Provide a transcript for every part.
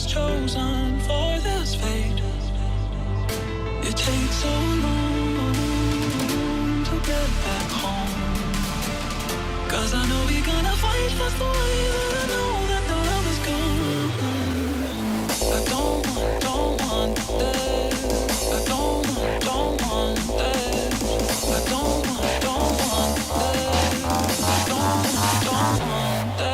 was chosen for this fate. It takes so long to get back home. 'Cause I know we're gonna fight, that's the way that I know that the love is gone. I don't want that. I don't want that. I don't want that. I don't want that.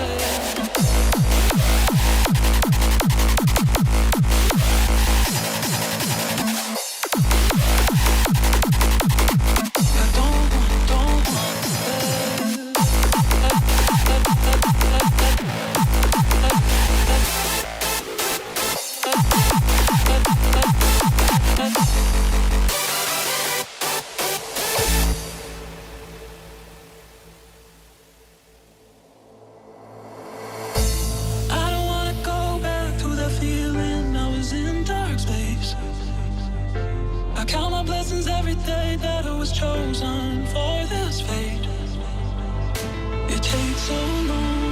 Every day that I was chosen for this fate. It takes so long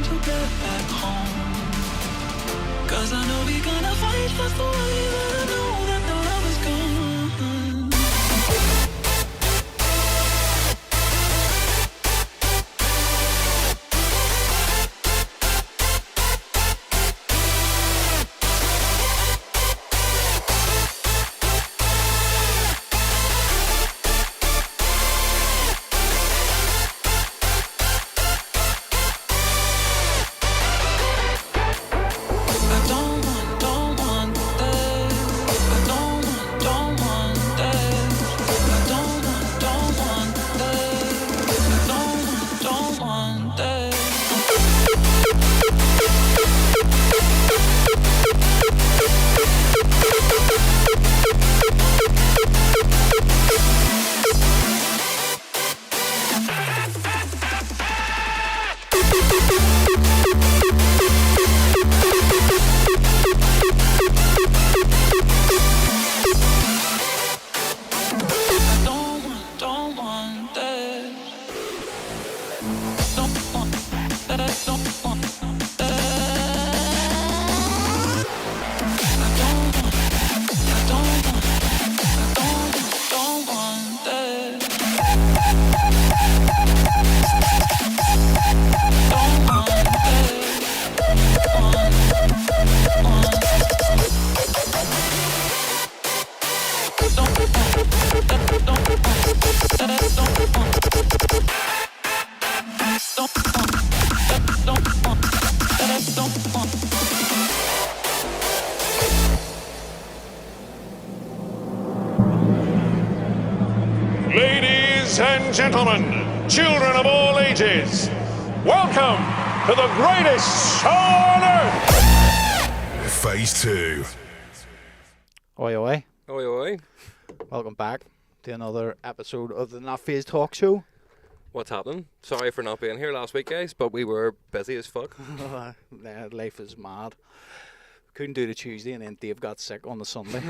to get back home. 'Cause I know we're gonna fight, that's the way that I know that the love is gone. Ladies and gentlemen, children of all ages, welcome to the greatest show on earth! Phase 2. Oi, oi. Oi, oi. Welcome back to another episode of the Not Fazed Talk Show. What's happening? Sorry for not being here last week, guys, but we were busy as fuck. Yeah, life is mad. Couldn't do the Tuesday, and then Dave got sick on the Sunday.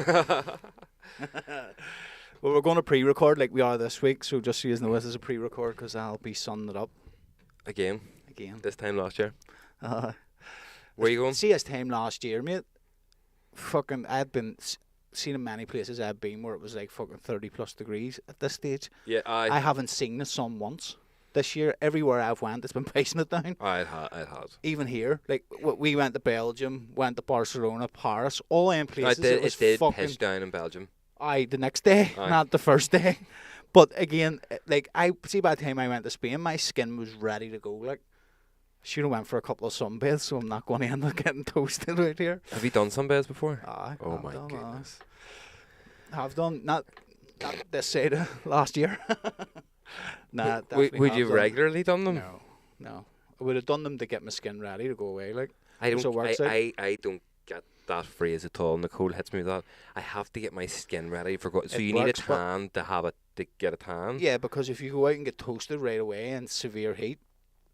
Well, we're going to pre-record like we are this week, so just so you know, this is a pre-record because I'll be sunning it up Again. This time last year. Where are you going? See, this time last year, mate, fucking, I'd been seen in many places I've been where it was like fucking 30 plus degrees at this stage. Yeah, I haven't seen the sun once. This year, everywhere I've went, it's been pacing it down. It has. Even here, like we went to Belgium, went to Barcelona, Paris, all in places. It did fucking piss down in Belgium. the next day, not the first day. But again, like I see, by the time I went to Spain, my skin was ready to go. Like, should have went for a couple of sunbaths, so I'm not going to end up getting toasted right here. Have you done sunbaths before? Aye. Oh my goodness. I've done not this side of last year. Nah, would you regularly done them? No. I would have done them to get my skin ready to go away. Like, I don't get that phrase at all. Nicole hits me with that. I have to get my skin ready for so you need a tan to have it to get a tan. Yeah, because if you go out and get toasted right away in severe heat,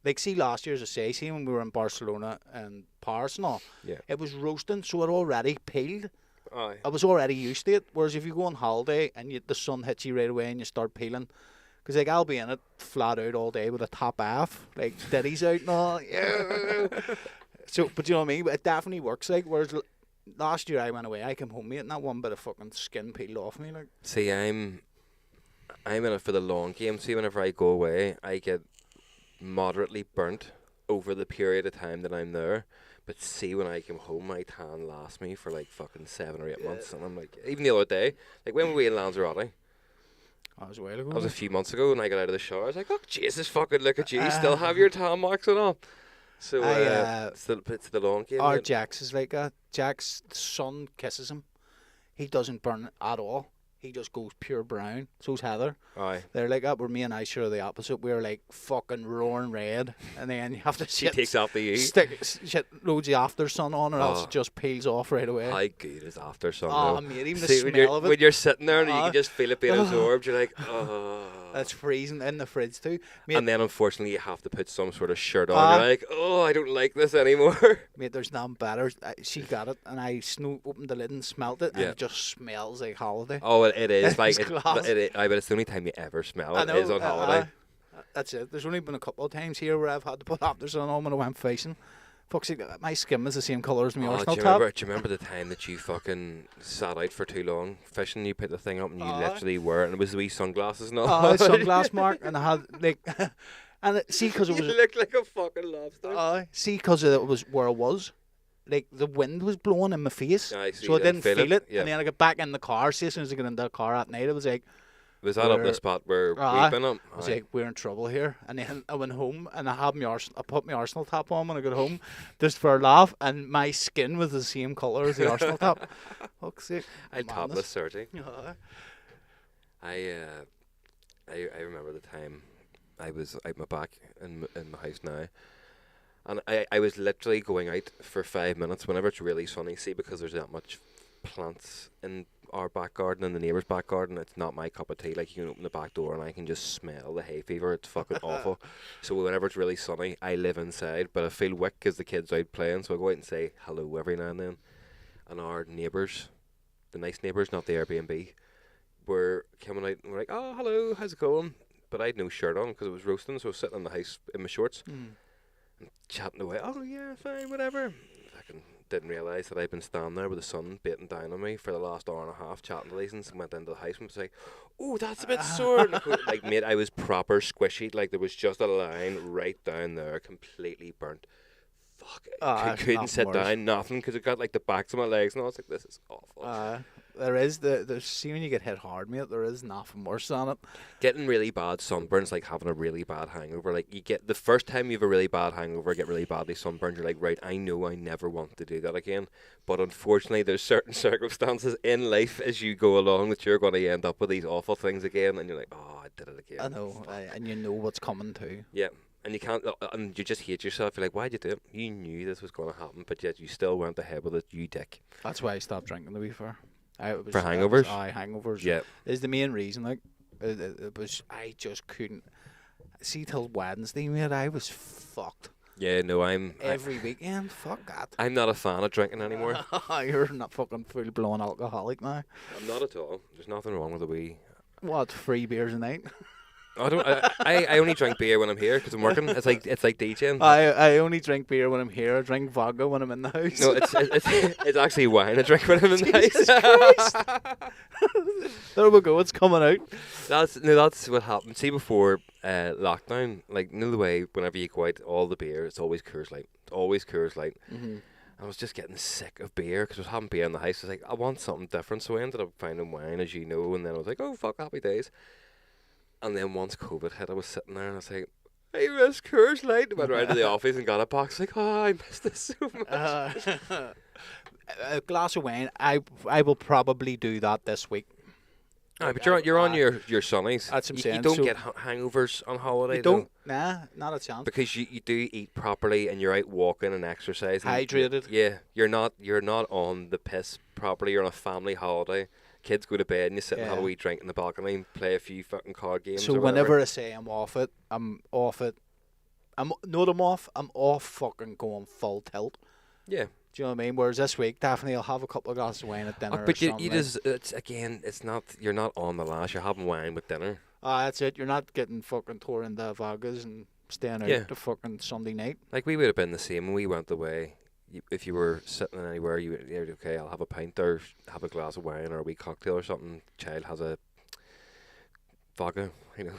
like see last year, as I say, see when we were in Barcelona and Paris and all, it was roasting, so it already peeled. Aye. I was already used to it. Whereas if you go on holiday and the sun hits you right away and you start peeling, because like I'll be in it flat out all day with a top half, like Diddy's out and all. Yeah. So, but you know what I mean? It definitely works. Like, whereas last year I went away, I came home, mate, and not one bit of fucking skin peeled off me. Like, See, I'm in it for the long game. See, whenever I go away, I get moderately burnt over the period of time that I'm there. But see, when I come home, my tan lasts me for like fucking 7 or 8 months, and I'm like, even the other day, like when were we in Lanzarote? that was a while ago. That was a few months ago, and I got out of the shower. I was like, "Oh Jesus, fucking look at you! You still have your tan marks and all." So it's the long game. Our mate. Jax is like that. Jack's son kisses him. He doesn't burn at all. He just goes pure brown. So's Heather. Aye. They're like that. Where me and I share the opposite. We're like fucking roaring red, and then you have to She takes off the E. stick shit loads of after sun on, or else Oh. it just peels off right away. How good is after sun? Oh, though? mate, even the See, smell of it. when you're sitting there and you Ah. can just feel it being absorbed, you're like, oh. That's freezing in the fridge too. Mate, And then unfortunately you have to put some sort of shirt on. Ah. You're like, oh, I don't like this anymore. mate, there's nothing better. She got it, and I opened the lid and smelt it, and Yeah. it just smells like holiday. Oh, it is like It's class. I bet it's the only time you ever smell I it know, is on holiday. That's it. There's only been a couple of times here where I've had to put after sun on when I went fishing. Fuck's sake, my skin is the same colour as my Oh, Arsenal do top. you remember the time that you fucking sat out for too long fishing? You put the thing up and you Aye. literally were, and it was the wee sunglasses and all. Oh, sunglass mark, and I had like, and see because it You was, looked like a fucking lobster. see because it was where I was. Like the wind was blowing in my face, Aye, so so you I didn't feel it. yeah. And then I got back in the car. See, as soon as I got into the car at night, I was like, Was that up We're- the spot where Aye. we've been up? I was Aye. like, we're in trouble here. And then I went home and I put my Arsenal top on when I got home, just for a laugh. And my skin was the same colour as the Arsenal top. Fuck's sake. I'd madness. topless surgery. Aye. I remember the time I was out my back in my house now, and I was literally going out for 5 minutes whenever it's really sunny. See, because there's that much plants in our back garden and the neighbour's back garden, it's not my cup of tea. Like, you can open the back door and I can just smell the hay fever. It's fucking awful. So whenever it's really sunny, I live inside, but I feel weak because the kids out playing, so I go out and say hello every now and then. And our neighbours, the nice neighbours, not the Airbnb, were coming out and were like, oh, hello, how's it going? But I had no shirt on because it was roasting, so I was sitting in the house in my shorts and chatting away. Oh, yeah, fine, whatever. Fucking didn't realise that I'd been standing there with the sun beating down on me for the last hour and a half chatting to these, and went into the house and was like, oh, that's a bit sore. And like, mate, I was proper squishy. Like, there was just a line right down there, completely burnt. Fuck, couldn't sit worse. down, nothing, because it got like the backs of my legs, and I was like, this is awful. There is see when you get hit hard, mate, there is nothing worse than it. Getting really bad sunburns, like having a really bad hangover. Like, you get the first time you have a really bad hangover, get really badly sunburned, you're like, right, I know I never want to do that again. But unfortunately, there's certain circumstances in life as you go along that you're going to end up with these awful things again, and you're like, oh, I did it again. I know, and you know what's coming too. Yeah. And you can't, and you just hate yourself. You're like, why'd you do it? You knew this was going to happen, but yet you still went ahead with it, you dick. That's why I stopped drinking, to be fair. For hangovers? Hangovers. Yeah. Is the main reason. Like, it was, I just couldn't. See, till Wednesday, mate, I was fucked. Yeah, no, Every weekend, fuck that. I'm not a fan of drinking anymore. You're not fucking full blown alcoholic now. I'm not at all. There's nothing wrong with a wee. What, 3 beers a night? I don't. I only drink beer when I'm here because I'm working. It's like DJing. I only drink beer when I'm here. I drink vodka when I'm in the house. No, it's actually wine I drink when I'm in the house. There we go. It's coming out. That's what happened. See, before lockdown, like, the way whenever you go out, all the beer, it's always Coors Light. It's always Coors Light. Mm-hmm. I was just getting sick of beer because I was having beer in the house. I was like, I want something different, so I ended up finding wine, as you know, and then I was like, oh fuck, happy days. And then once COVID hit, I was sitting there and I was like, I miss Coors Light. I went round to the office and got a box. Like, oh, I miss this so much. A glass of wine. I will probably do that this week. Aye, but you're on your sunnies. That's what I'm You saying. don't So get hangovers on holiday. You don't? though, Nah, not a chance. because you do eat properly and you're out walking and exercising. Hydrated. Yeah, you're not on the piss properly. You're on a family holiday. Kids go to bed and you sit and have a Yeah. wee drink in the balcony and play a few fucking card games. So or whenever whatever. I say I'm off it, I'm off it. I'm off fucking going full tilt. Yeah. Do you know what I mean? Whereas this week, definitely I'll have a couple of glasses of wine at dinner. But or you something. just, it's not, you're not on the lash. You're having wine with dinner. That's it. You're not getting fucking tore into vodkas and staying out Yeah. the fucking Sunday night. Like, we would have been the same when we went away. If you were sitting anywhere, you're okay, I'll have a pint or have a glass of wine or a wee cocktail or something. Child has a vodka, you know.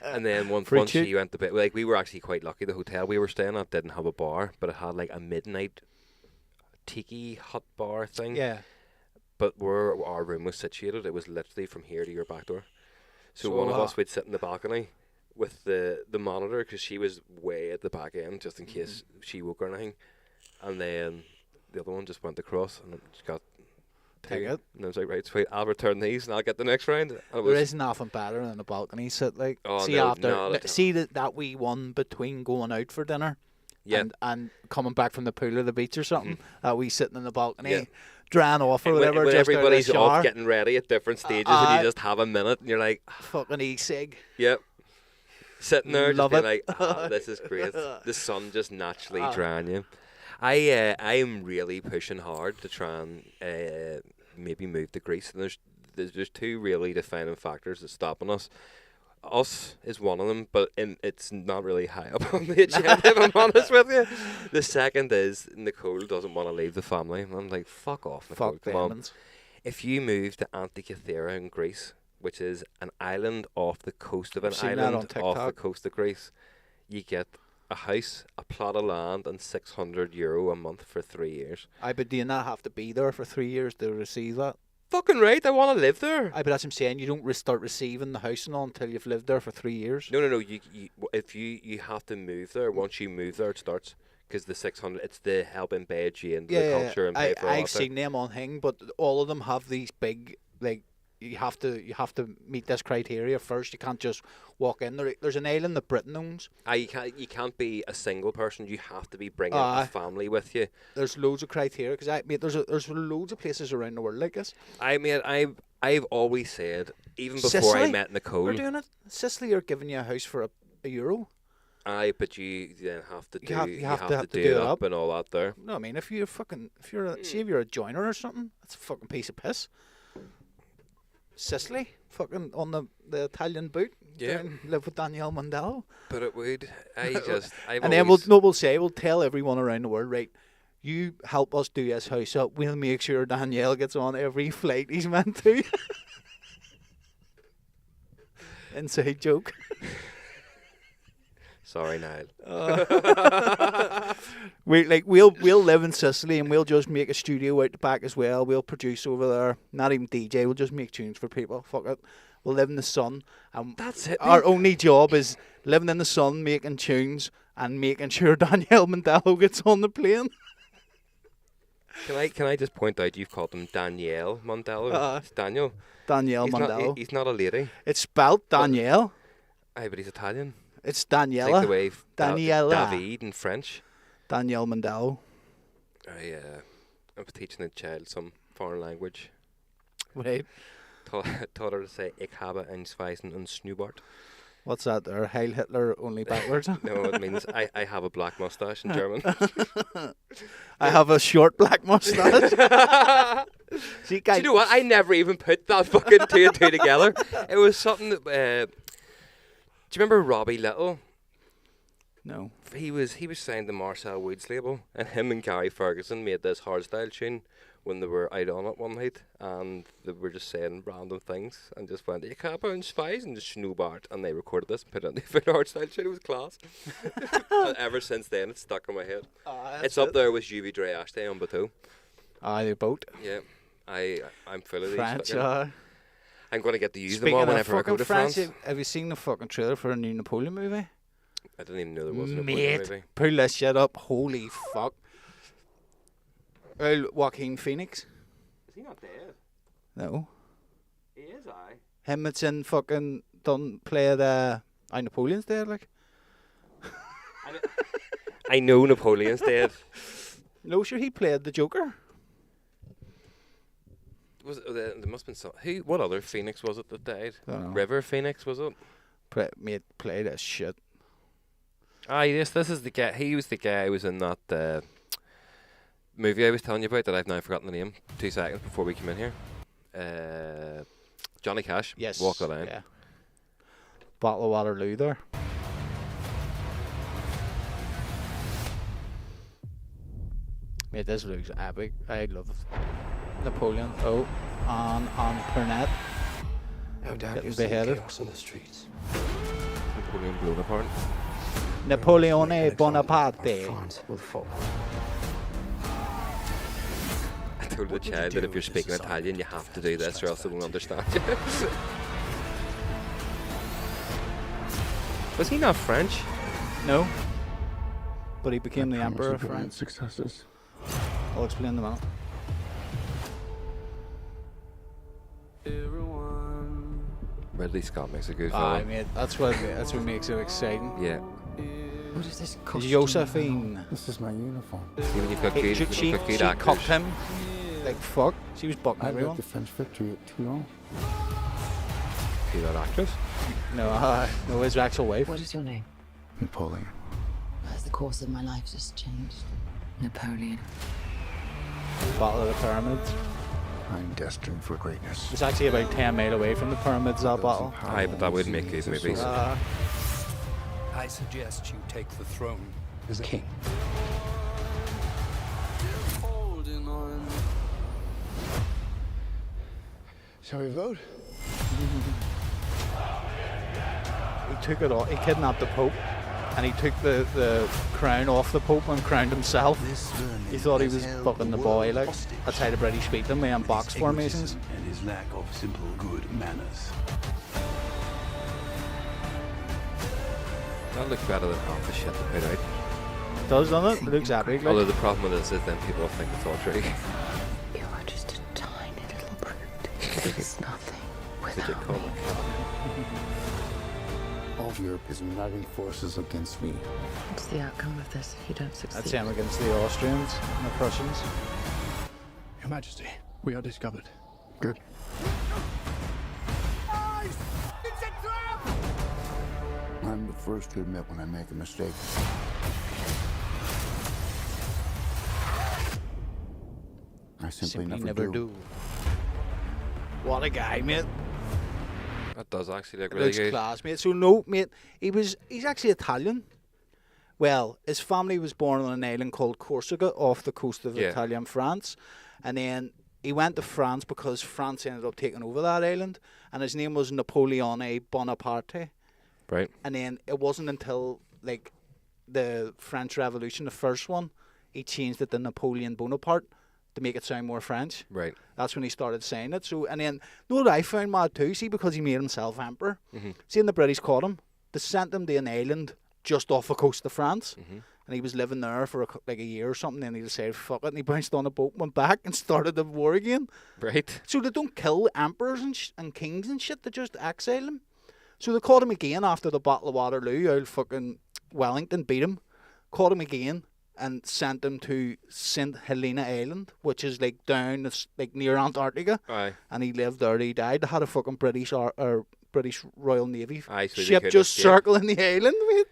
And then once you went to bed, like, we were actually quite lucky. The hotel we were staying at didn't have a bar, but it had like a midnight tiki hut bar thing. Yeah. But where our room was situated, it was literally from here to your back door. So one of us would sit in the balcony with the monitor, because she was way at the back end, just in case she woke or anything. And then the other one just went across and just got Take two. it. And I was like, right, sweet, I'll return these and I'll get the next round. And it There was, is nothing better than a balcony sit. Like, Oh, see no, after, not at all. see that wee one between going out for dinner, yeah. and coming back from the pool or the beach or something. That wee sitting in the balcony, Yeah. drying off or And whatever. when just everybody's out of the shower. off getting ready at different stages and you just have a minute and you're like, Fucking e-cig. yep. Sitting there Love just being it. like, this is great. The sun just naturally drying you. I am really pushing hard to try and maybe move to Greece. And there's two really defining factors that's stopping us. Us is one of them, but it's not really high up on the agenda, if I'm honest with you. The second is Nicole doesn't want to leave the family. And I'm like, fuck off, Nicole. Fuck Come on. demons. If you move to Antikythera in Greece, which is an island off the coast of an I've seen that on island off the TikTok. coast of Greece, you get a house, a plot of land, and €600 a month for 3 years. But do you not have to be there for 3 years to receive that? Fucking right, I want to live there. But that's what I'm saying. You don't start receiving the house and all until you've lived there for 3 years. No. You have to move there. Once you move there, it starts. Because the 600, it's the help embed you into the culture and pay for all I've that. seen them on Hing, but all of them have these big, like, you have to meet this criteria first. You can't just walk in. There's an island that Britain owns. You can't be a single person. You have to be bringing a family with you. There's loads of criteria, because there's loads of places around the world like this. I've always said, even before Sicily? I met Nicole, We're doing it. Sicily are giving you a house for a euro. but you then have to do You have to do do it it up up. and all that there. No, I mean, if you're see if you're a joiner or something, that's a fucking piece of piss. Sicily, fucking on the Italian boot. Yeah. Down, live with Danielle Mondello. But it would. And then we'll tell everyone around the world, right? You help us do this house up. We'll make sure Danielle gets on every flight he's meant to. Inside joke. Sorry, Niall. We'll live in Sicily and we'll just make a studio out the back as well. We'll produce over there. Not even DJ. We'll just make tunes for people. Fuck it. We'll live in the sun. And That's it. our only job is living in the sun, making tunes, and making sure Danielle Mondello gets on the plane. Can I just point out you've called him Danielle Mondello? It's Daniel. Danielle Mondello. He's not a lady. It's spelled Danielle. Aye, but he's Italian. It's It's like Daniela. the way Daniela. David in French. Danielle Mondello. I'm teaching the child some foreign language. Right. Taught her to say "Ich habe ein Schweisen und Schnurrbart." What's that there? Heil Hitler, only backwards. No, it means I have a black mustache in German. I have a short black mustache. See, Do you know what? I never even put that fucking two and two together. It was something that. Do you remember Robbie Little? No. He was signed the Marcel Woods label, and him and Gary Ferguson made this hardstyle tune when they were out on it one night, and they were just saying random things and just went "Ich habe ein Schweisen und Schnurrbart," and they recorded this and put it on the hardstyle tune. It was class. And ever since then, it's stuck in my head. It's up there with Juvi Dre Ashday on Bateau. The boat. Yeah, I'm full of French. these. I'm going to get to use them Speaking all of whenever I go fucking to France. have you seen the fucking trailer for a new Napoleon movie? I didn't even know there was a Napoleon Mate, movie. pull this shit up. Holy fuck. Joaquin Phoenix? Is he not dead? No. He is, aye. Him that's in fucking done play the Napoleon's dead, like. I know Napoleon's dead. No, sure, he played the Joker. There must have been some. What other Phoenix was it that died? Dunno. River Phoenix, was it? Play this shit. Yes, this is the guy. He was the guy who was in that movie I was telling you about that I've now forgotten the name. 2 seconds before we came in here. Johnny Cash. Yes. Walk the Line. Yeah. Battle of Waterloo there. Mate, this looks epic. I love Napoleon. Oh, on Pernette. No doubt Getting you're seeing beheaded. chaos on the streets. Napoleon blown apart. Napoleone Bonaparte. France will fall. I told the child that if you're speaking Italian, you have to do this or else they won't understand you. Was he not French? No. But he became the Emperor of Brilliant France. successes. I'll explain them out. Ridley Scott makes a good Aye, film. mate, that's what makes it exciting. Yeah. What is this costume? Josephine. This is my uniform. See, when you've got good, She you've got good cucked actors. him. Like, fuck. She was bucking I let everyone. the French victory at Toulon. See that actress? No, his actual wife. What is your name? Napoleon. As the course of my life just changed. Napoleon. Battle of the Pyramids. I'm destined for greatness. It's actually about 10 mile away from the pyramids, that battle. Aye, but that would make good movies. I suggest you take the throne as a king. Shall we vote? He took it off. He kidnapped the Pope, and he took the crown off the Pope and crowned himself. He thought he was fucking the boy, like. That's how the British beat them, in box formations. And his lack of simple good manners. That looks better than half the shit they put out. Does, doesn't it? It looks epic, like. Although the problem with this is then people think it's all true. You are just a tiny little brute. It's nothing Did you without call me. it? All of Europe is uniting forces against me. What's the outcome of this if you don't succeed? That's him against the Austrians and the Prussians. Your Majesty, we are discovered. Good. I'm the first to admit when I make a mistake. I simply never do. What a guy, mate. That does actually look It really looks good. class, mate. So no, mate, he's actually Italian. Well, his family was born on an island called Corsica off the coast of Yeah. Italian France. And then he went to France because France ended up taking over that island. And his name was Napoleone Bonaparte. Right. And then it wasn't until, like, the French Revolution, the first one, he changed it to Napoleon Bonaparte to make it sound more French. Right. That's when he started saying it. So, and then, you know what I found mad too? See, because he made himself emperor. Mm-hmm. See, when the British caught him, they sent him to an island just off the coast of France. Mm-hmm. And he was living there for like a year or something. And he decided, fuck it. And he bounced on a boat, went back and started the war again. Right. So they don't kill emperors and kings and shit. They just exile them. So they caught him again after the Battle of Waterloo. Old fucking Wellington beat him. Caught him again and sent him to St. Helena Island, which is like down, like near Antarctica. Aye. And he lived there. He died. They had a fucking British Royal Navy Aye, so they ship could just escape. circling the island, mate.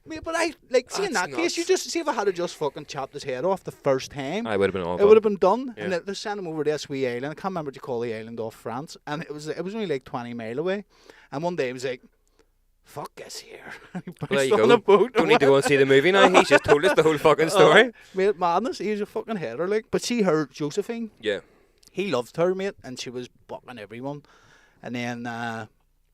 Mate, but I like see in That's that case, you nuts. just see if I had just fucking chopped his head off the first time. I would have been all It would have been done, Yeah. and they sent him over to this wee island. I can't remember what you call the island off France, and it was only like 20 mile away. And one day he was like, "Fuck us here." And he Well, there bounced you on go. a boat. Don't need to go and see the movie now. He's just told us the whole fucking story. Mate, madness. He was a fucking header, like. But see her, Josephine. Yeah. He loved her, mate, and she was bucking everyone. And then,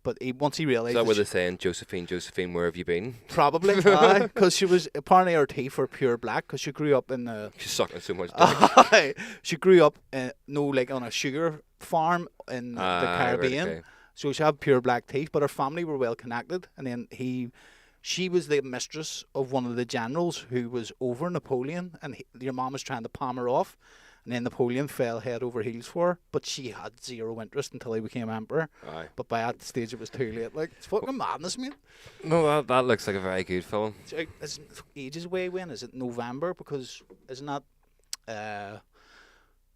but once he Is realised that what she- they're saying? Josephine, where have you been? probably, because she was apparently her teeth were pure black because she grew up in the. She's sucking so much dick. She grew up, like on a sugar farm in the Ah, right, Caribbean. okay. So she had pure black teeth, but her family were well connected. And then she was the mistress of one of the generals who was over Napoleon, and your mom was trying to palm her off. And then Napoleon fell head over heels for her, but she had zero interest until he became emperor. Aye. But by that stage, it was too late. Like, it's fucking madness, mate. No, that looks like a very good film. It's ages away. When is it? November? Because isn't that?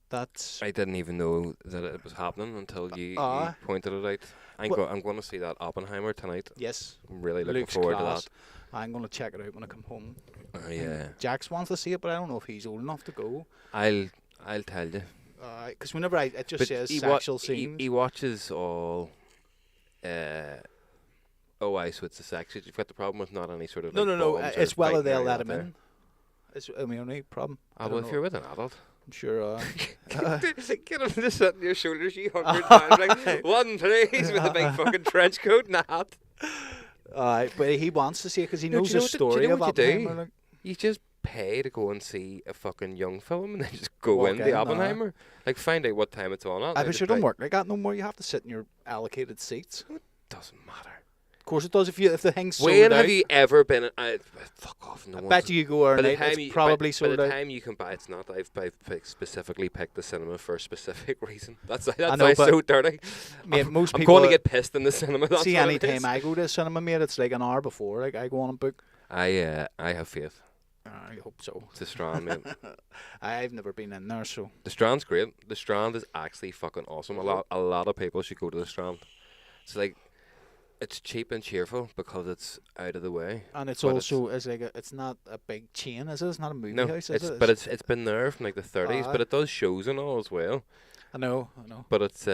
That's I didn't even know that it was happening until you Aye. pointed it out. I'm going to see that Oppenheimer tonight. yes. I'm really looking Looks forward class. to I'm gonna check it out when I come home. that. Yeah. Jax wants to see it, but I don't know if he's old enough to go. I'll tell you. Because whenever it just But says he sexual scenes. He watches all. Oh, aye, so it's the sex. You've got the problem with not any sort of. No. Like bombs or It's whether fighting or they'll let anything him It's my only problem. I Oh, don't well, if know. you're with an adult. I'm sure. Get him to sit on your shoulders, you 100 times. Like, one, please, with a big fucking trench coat and a hat. But he wants to see it because he No, knows do you the know what- do story you know of what you do? Oppenheimer. Like, You just pay to go and see a fucking young film and then just go Walk in the in, Oppenheimer. Like, find out what time it's on at. I and bet just you don't pay. work like that no more. You have to sit in your allocated seats. Doesn't matter. Of course it does. If the thing's sold When out. have you ever been? Fuck off. No I one's- bet you go By the early. time It's you- probably by sold the out. time you can buy, it's not. I've specifically picked the cinema for a specific reason. That's know, why but so dirty. Mate, most I'm people going to get pissed in the cinema. That's see what any it is. time I go to the cinema, mate. It's like an hour before. Like I go on and book. I have faith. I hope so. It's the Strand, mate. I've never been in there, so The Strand's great. The Strand is actually fucking awesome. A lot of people should go to the Strand. It's like, it's cheap and cheerful because it's out of the way. and it's But also it's like it's not a big chain, is it? It's not a movie No, house, is it? it's been there from like the 30s, but it does shows and all as well. I know. But it's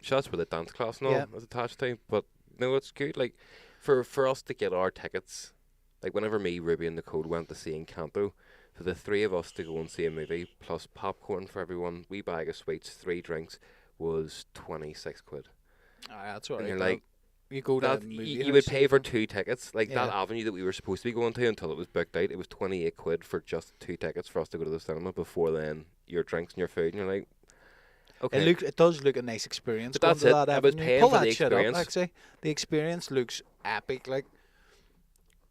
shots with a dance class and all Yeah. is attached to. But no, it's good. Like for us to get our tickets, like whenever me, Ruby, and Nicole went to see Encanto, for the three of us to go and see a movie plus popcorn for everyone, wee bag of sweets, 3 drinks, was 26 quid. That's all And right. you're but like, you go to that a movie you house, would pay for 2 tickets. Like that Yeah. avenue that we were supposed to be going to until it was booked out, it was 28 quid for just 2 tickets for us to go to the cinema. Before then, your drinks and your food, and you're like, okay. It does look a nice experience. But going that's to it. That I was avenue. paying Pull for that the shit experience. Up, actually. The experience looks epic. Like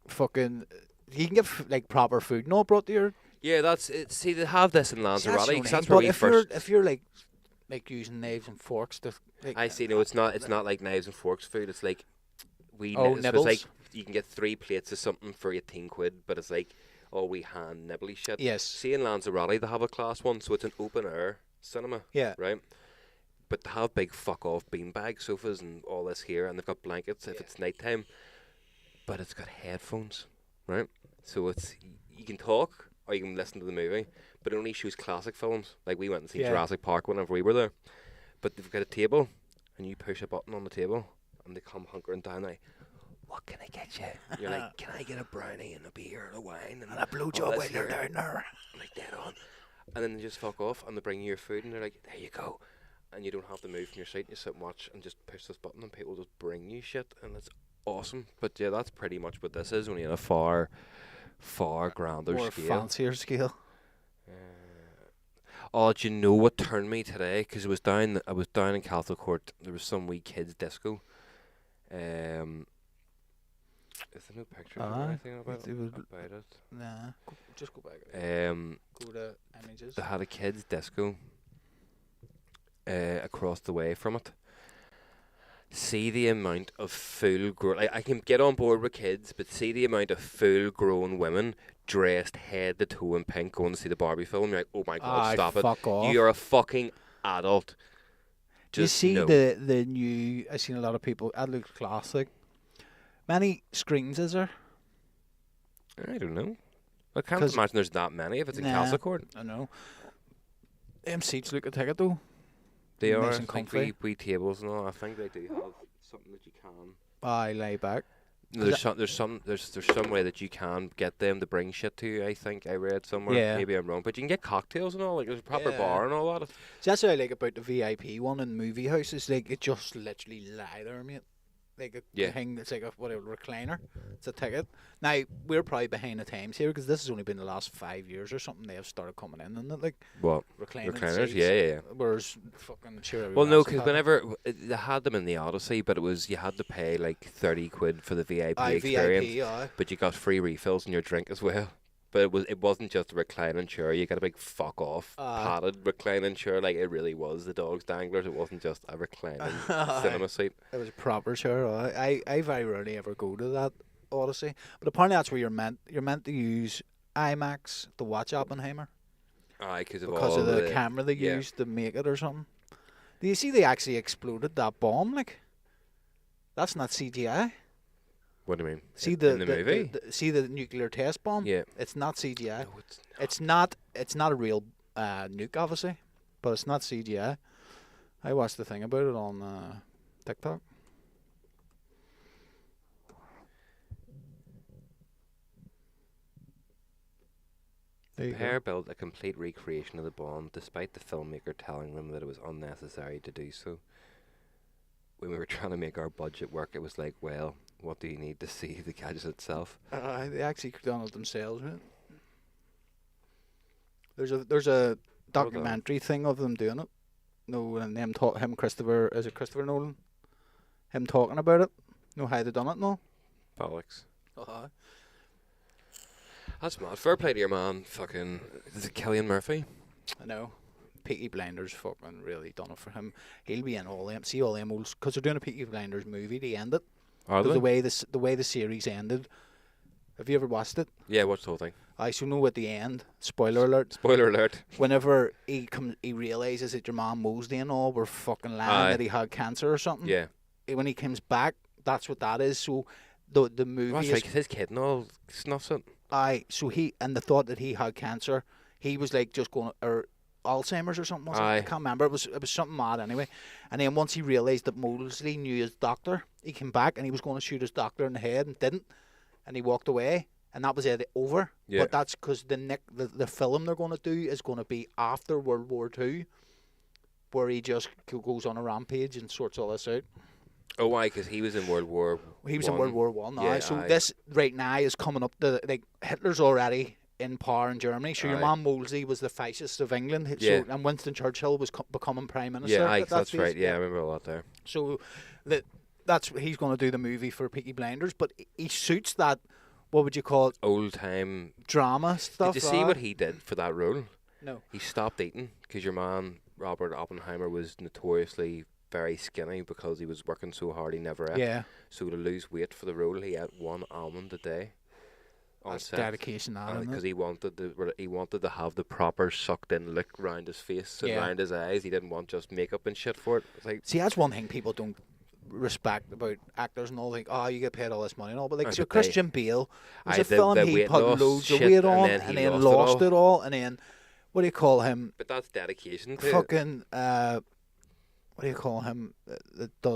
fucking, you can get like proper food. No, brought to your. Yeah, that's it. See, they have this in See, that's Lanzarote no because name, that's where but we if first. you're if you're like using knives and forks to. Like, I see. No, it's not. It's not like knives and forks food. It's like we. Oh, It's nibbles? like you can get 3 plates of something for 18 quid, but it's like all we hand nibbly shit. Yes. See, in Lanzarote they have a class one, so it's an open air cinema. Yeah. Right. But they have big fuck off beanbag sofas and all this here, and they've got blankets if it's nighttime. But it's got headphones, right? So it's you can talk or you can listen to the movie, but it only shows classic films. Like we went and seen Yeah. Jurassic Park whenever we were there. But they've got a table, and you push a button on the table, and they come hunkering down like, what can I get you? You're like, can I get a brownie and a beer and a wine and a blowjob all while this you're here?" down there. I'm like, dead on. And then they just fuck off, and they bring you your food, and they're like, there you go. And you don't have to move from your seat, you sit and watch, and just push this button, and people just bring you shit, and it's awesome. But yeah, that's pretty much what this is, only on a far grander More scale. fancier scale. Oh, do you know what turned me today? Because I was down in Castle Court. There was some wee kids disco. Is there no pictures or anything about it? Nah, just go back. Go to images. They had a kids disco across the way from it. See the amount of full grown. Like, I can get on board with kids, but see the amount of full grown women dressed head to toe in pink going to see the Barbie film. You're like, oh my god, stop it! Fuck off. You're a fucking adult. You Just see no. the new. I've seen a lot of people. That looks classic. Many screens is there? I don't know. I can't 'Cause- imagine there's that many if it's in Nah. Castle Court. I know. Them seats look a ticket though. They Nice are and like comfy. wee tables and all. I think they do have something that you can. I lay back. There's some way that you can get them to bring shit to you. I think I read somewhere. Yeah. Maybe I'm wrong, but you can get cocktails and all. Like there's a proper Yeah. bar and all that. So that's what I like about the VIP one in movie houses. Like it just literally lie there, mate. Like a Yeah. thing. It's like a recliner. It's a ticket. Now we're probably behind the times here because this has only been the last 5 years or something. They have started coming in and it like What? reclining Recliners? seats. Yeah. Whereas fucking sure. Well, everyone no, else have because had them. whenever they had them in the Odyssey, but it was you had to pay like 30 quid for the VIP Aye, experience, VIP, aye. but you got free refills in your drink as well. But it wasn't just a reclining chair. You got a big fuck off padded reclining chair. Like it really was the dog's danglers. It wasn't just a reclining cinema seat. It was a proper chair. I very rarely ever go to that Odyssey, but apparently that's where you're meant to use IMAX to watch Oppenheimer Aye, because because of the camera they yeah. used to make it or something. Do you see they actually exploded that bomb? Like that's not CGI. What do you mean? See in the the movie? see the nuclear test bomb? Yeah. It's not CGI. No, it's not. It's not a real nuke, obviously, but it's not CGI. I watched the thing about it on TikTok. There The you pair go. built a complete recreation of the Bond, despite the filmmaker telling them that it was unnecessary to do so. When we were trying to make our budget work, it was like, well, what do you need to see the gadget itself? They actually done it themselves, right? There's a documentary thing of them doing it. No, and him Christopher, is it Christopher Nolan? Him talking about it. No, how they done it, no. Bollocks. Uh-huh. That's mad. Fair play to your man. Fucking, is it Cillian Murphy? I know. Peaky Blinders fucking really done it for him. He'll be in all them. See all them old, because they're doing a Peaky Blinders movie. They end it. Are they? The way the series ended. Have you ever watched it? Yeah, watch the whole thing. I so know at the end. Spoiler alert. Spoiler alert. Whenever he realizes that your mom Mosley and all were fucking lying that he had cancer or something. Yeah. When he comes back, that's what that is. So the movie That's is. right, 'cause his kid and all snuffs it. So he, and the thought that he had cancer, he was like just going, or Alzheimer's or something. Was it? I can't remember. It was something mad anyway. And then once he realised that Mosley knew his doctor, he came back and he was going to shoot his doctor in the head and didn't, and he walked away, and that was it, over. Yeah. But that's because the film they're going to do is going to be after World War II, where he just goes on a rampage and sorts all this out. Oh, why? Because he was in World War. He was in World War One. Yeah, So this right now is coming up. Like Hitler's already in power in Germany. So your man Mosley was the fascist of England. Yeah. So, and Winston Churchill was becoming prime minister. Yeah, that's right. Yeah, I remember a lot there. So that's he's going to do the movie for Peaky Blinders, but he suits that. What would you call it? Old time drama stuff. Did you see what he did for that role? No. He stopped eating because your man Robert Oppenheimer was notoriously very skinny because he was working so hard he never ate. Yeah. So to lose weight for the role, he ate 1 almond a day. That's dedication, because he wanted to have the proper sucked in look round his face and round his eyes. He didn't want just makeup and shit for it. It's like, see, that's one thing people don't respect about actors and all. Like, you get paid all this money and all, but like, so Christian Bale was a film he put loads of weight on and then lost it all, and then what do you call him? But that's dedication to fucking what do you call him?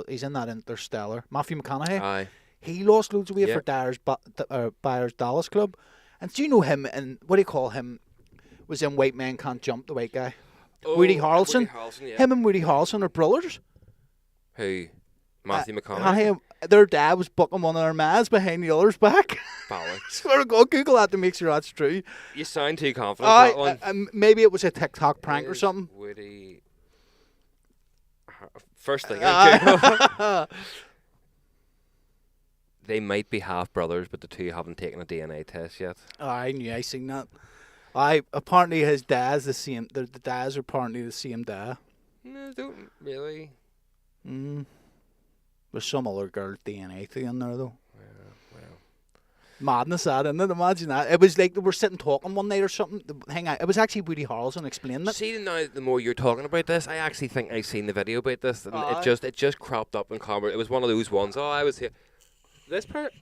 He's in that Interstellar. Matthew McConaughey. Aye. He lost loads of weight for Bayer's Dallas Club. And do you know him? And what do you call him? Was in White Men Can't Jump, the white guy. Woody Harrelson. Woody Harrelson, yeah. Him and Woody Harrelson are brothers. Who? Matthew McConaughey? Their dad was bucking one of their ma's behind the other's back. Bollocks. Swear to God, Google that to make sure that's true. You sound too confident on that one. Maybe it was a TikTok prank or something. Woody... First thing they might be half brothers, but the two haven't taken a DNA test yet. I knew I seen that. Apparently his dad's the same. The dads are apparently the same dad. No, don't really. There's some other girl's DNA thing in there though. Well. Madness, that, isn't it? Imagine that. It was like they were sitting talking one night or something. Hang on, it was actually Woody Harrelson explaining it. See, now the more you're talking about this, I actually think I've seen the video about this, and it just cropped up in conversation. It was one of those ones. I was here. This part.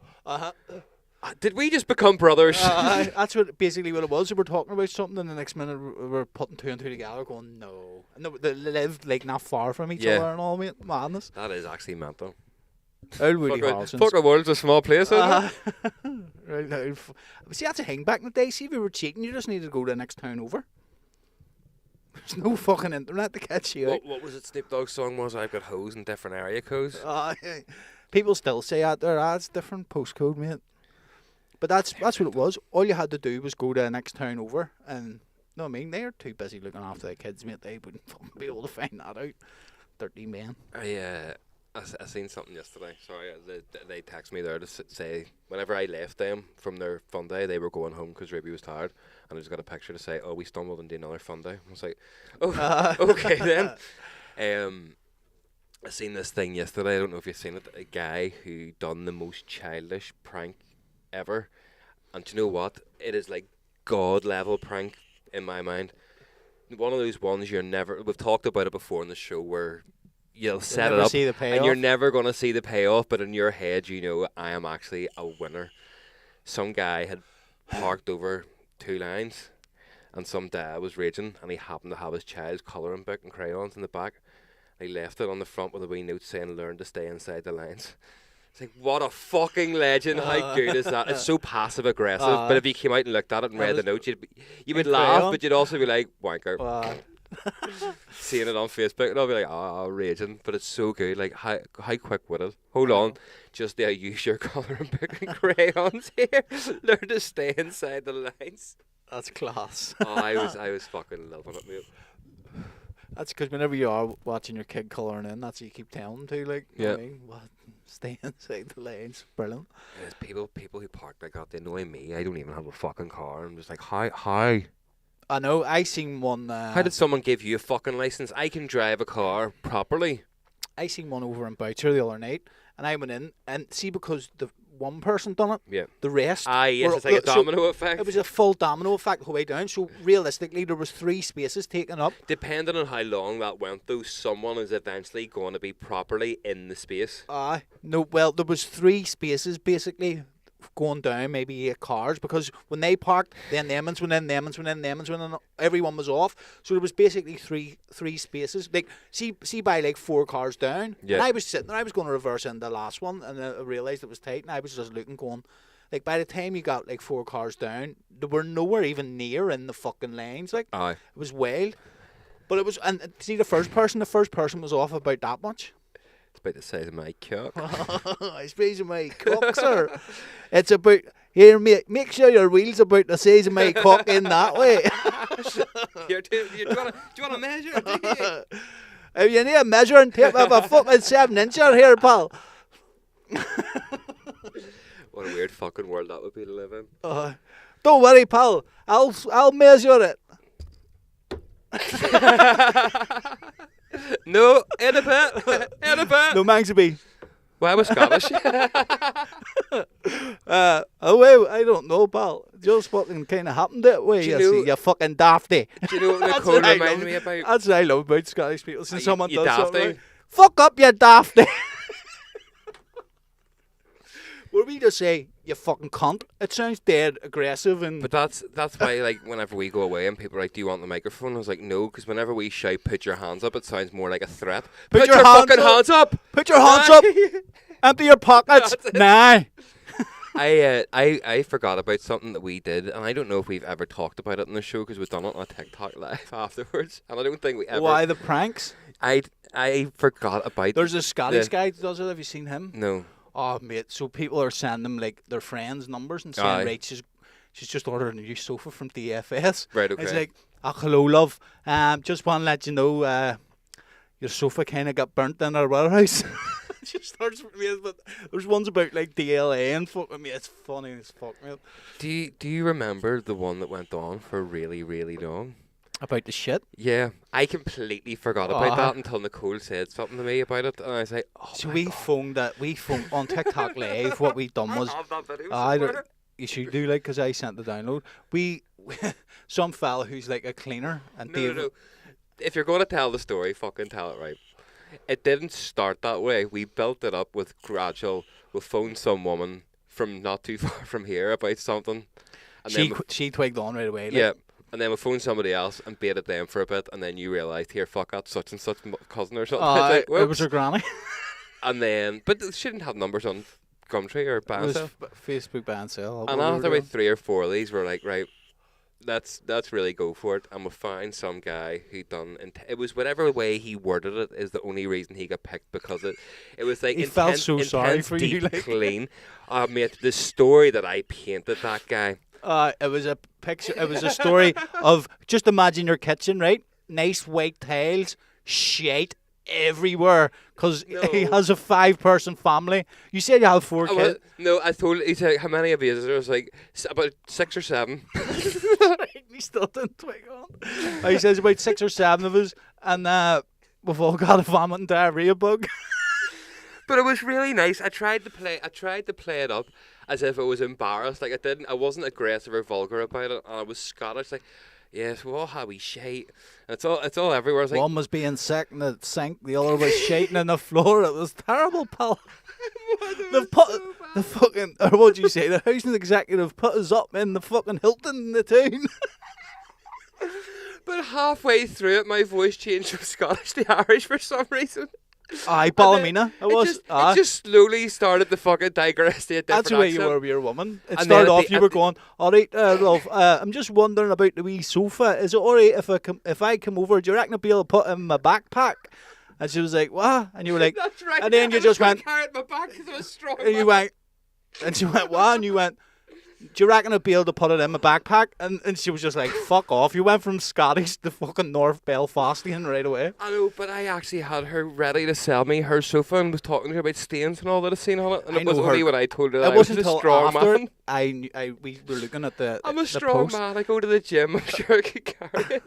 Did we just become brothers? That's basically what it was. We were talking about something, and the next minute we were putting two and two together, going no. And they lived like not far from each other and all. Mate, madness. That is actually mad though. Old Woody Harrelson. Fucking world's a small place, isn't it? Right now, see, that's a thing. Back in the day, see, if you were cheating, you just needed to go to the next town over. There's no fucking internet to catch you out. What was it? Snoop Dogg's song was "I've got hoes in different area codes." People still say out there, it's different postcode, mate. But that's what it was. All you had to do was go to the next town over, and no, I mean they're too busy looking after their kids, mate. They wouldn't fucking be able to find that out. 30 men. I seen something yesterday. Sorry, they text me there to say whenever I left them from their fun day, they were going home because Ruby was tired, and I just got a picture to say, "Oh, we stumbled into another fun day." I was like, "Oh, okay then." I seen this thing yesterday. I don't know if you've seen it. A guy who done the most childish prank ever, and do you know what? It is like God level prank in my mind. One of those ones we've talked about it before in the show where you'll set it up and you're never going to see the payoff, but in your head you know I am actually a winner. Some guy had parked over 2 lines and some dad was raging, and he happened to have his child's colouring book and crayons in the back. He left it on the front with a wee note saying "Learn to stay inside the lines." It's like, what a fucking legend. How good is that? It's so passive aggressive. But if you came out and looked at it and read the notes, you would laugh, but you'd also be like, wanker. Seeing it on Facebook, and I'll be like, raging. But it's so good. Like, how quick-witted. Hold on. Just there, use your colouring book and crayons here. Learn to stay inside the lines. That's class. I was fucking loving it, mate. That's because whenever you are watching your kid colouring in, that's what you keep telling them to, like, you know what I mean? What? Stay inside the lanes. Brilliant. There's people who park like that, they annoy me. I don't even have a fucking car. I'm just like, how? I know, I seen one... How did someone give you a fucking licence? I can drive a car properly. I seen one over in Boucher the other night, and I went in, and see, because the one person done it, the rest... Yes, it's like a domino effect. It was a full domino effect the whole way down, so realistically, there was 3 spaces taken up. Depending on how long that went, though, someone is eventually going to be properly in the space. No, well, there was 3 spaces, basically, going down, maybe 8 cars, because when they parked, then them ones went in, and everyone was off. So there was basically three spaces. Like, see by like 4 cars down. Yeah. And I was sitting there, I was going to reverse into the last one, and I realised it was tight, and I was just looking, going, like, by the time you got like 4 cars down, they were nowhere even near in the fucking lanes. Like, it was wild. But it was, and see, the first person was off about that much. It's about the size of my cock. I suppose of my cock, sir. It's about, here, mate, make sure your wheel's about the size of my cock in that way. Do you want to measure? Do you? If you need a measuring tape, I have a fucking 7-incher here, pal. What a weird fucking world that would be to live in. Don't worry, pal. I'll measure it. No, in a bit. No, Mangsby. Why was Scottish? Well, I don't know, pal. Just fucking kind of happened that way. You fucking dafty. Do you know what Nicole reminded me about? That's what I love about Scottish people. Since someone you does dafty? something like, fuck up, you dafty. Where we just say, you fucking cunt. It sounds dead aggressive and... But that's why, like, whenever we go away and people are like, do you want the microphone? I was like, no, because whenever we shout, put your hands up, it sounds more like a threat. Put your fucking hands up! Put your hands up! Empty your pockets! Nah! I forgot about something that we did, and I don't know if we've ever talked about it in the show, because we've done it on TikTok live afterwards, and I don't think we ever... Why, the pranks? I forgot about... There's a Scottish guy that does it. Have you seen him? No. Oh, mate, so people are sending them, like, their friends' numbers and saying, right, she's just ordered a new sofa from DFS. Right, okay. It's like, hello, love. Just want to let you know your sofa kind of got burnt in our warehouse. She starts with me, but there's ones about, like, DLA and fuck with me. It's funny as fuck, mate. Do you remember the one that went on for really, really long? About the shit? Yeah, I completely forgot about that until Nicole said something to me about it, and I was like, oh so my we God. phoned on TikTok Live. What we done was, I have that video you should do, like, because I sent the download. Some fella who's like a cleaner, and No. If you're going to tell the story, fucking tell it right. It didn't start that way. We built it up with gradual. We'll phone some woman from not too far from here about something. And she twigged on right away. Like. Yeah. And then we phoned somebody else and baited them for a bit, and then you realised, here, fuck that, such and such cousin or something. Like, it was her granny. And then, but she didn't have numbers on Gumtree or Buy and Sell. Facebook Buy and Sell. And after about 3 or 4 of these, we're like, right, let's really go for it. And we found some guy who done, it was whatever way he worded it is the only reason he got picked, because it was like he felt so sorry for deep, you, like. clean. Mate, the story that I painted that guy. It was a picture. It was a story of, just imagine your kitchen, right? Nice white tiles, shite everywhere, because he has a 5-person family. You said you have 4 kids. No, he said, how many of you is there? I was like, about 6 or 7. He still didn't twig on. He says about 6 or 7 of us, and we've all got a vomit and diarrhea bug. But it was really nice. I tried to play it up as if I was embarrassed. Like, I wasn't aggressive or vulgar about it. And I was Scottish. Like, yes, we all have we shite. And it's all everywhere. I was like, one was being sick in the sink, the other was shating on the floor. It was terrible, pal. The fucking, or what'd you say? The housing executive put us up in the fucking Hilton in the town. But halfway through it, my voice changed from Scottish to Irish for some reason. Aye, Ballymena. It just slowly started to fucking digress to a different That's the way you accent. were with your woman. It And started then off, you were going, all right, love, I'm just wondering about the wee sofa. Is it all right if I come over? Do you reckon I'll be able to put it in my backpack? And she was like, what? And you were like, That's right. and then you just went, carry it in my back because I was strong. and you went, and she went, what? And you went, do you reckon I'll be able to put it in my backpack? And she was just like, fuck off. You went from Scottish to fucking North Belfastian right away. I know, but I actually had her ready to sell me her sofa and was talking to her about stains and all that I've seen on it. And it was only when I told her that I was a strong man. We were looking at the I'm a the strong post, man. I go to the gym. I'm sure I could carry it.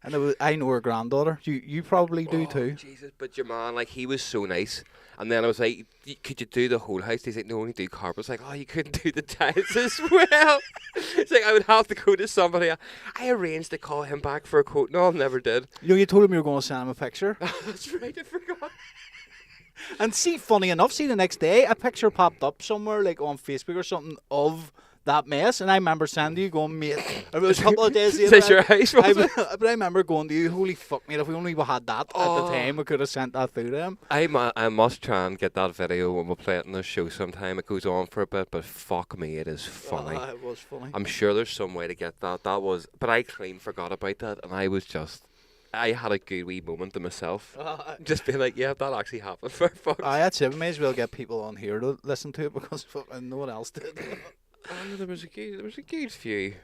and I know her granddaughter. You probably do too. Jesus, but your man, like, he was so nice. And then I was like, could you do the whole house? He's like, no, only do carpets. Like, oh, you couldn't do the tiles as well. It's like, I would have to go to somebody else. I arranged to call him back for a quote. No, I never did. You told him you were going to send him a picture. That's right, I forgot. And see, funny enough, the next day, a picture popped up somewhere, like on Facebook or something, of that mess. And I remember sending you going, mate, it was a couple of days later. Is this your house, was it? But I remember going to you, holy fuck, mate, if we only had that at the time, we could have sent that through to him. I must try and get that video when we play it in the show sometime. It goes on for a bit, but fuck me, it is funny. It was funny. I'm sure there's some way to get that. But I clean forgot about that, and I had a good wee moment to myself. Just being like, yeah, that actually happened for fuck's sake. That's it. We may as well get people on here to listen to it because fucking no one else did. There was a good few.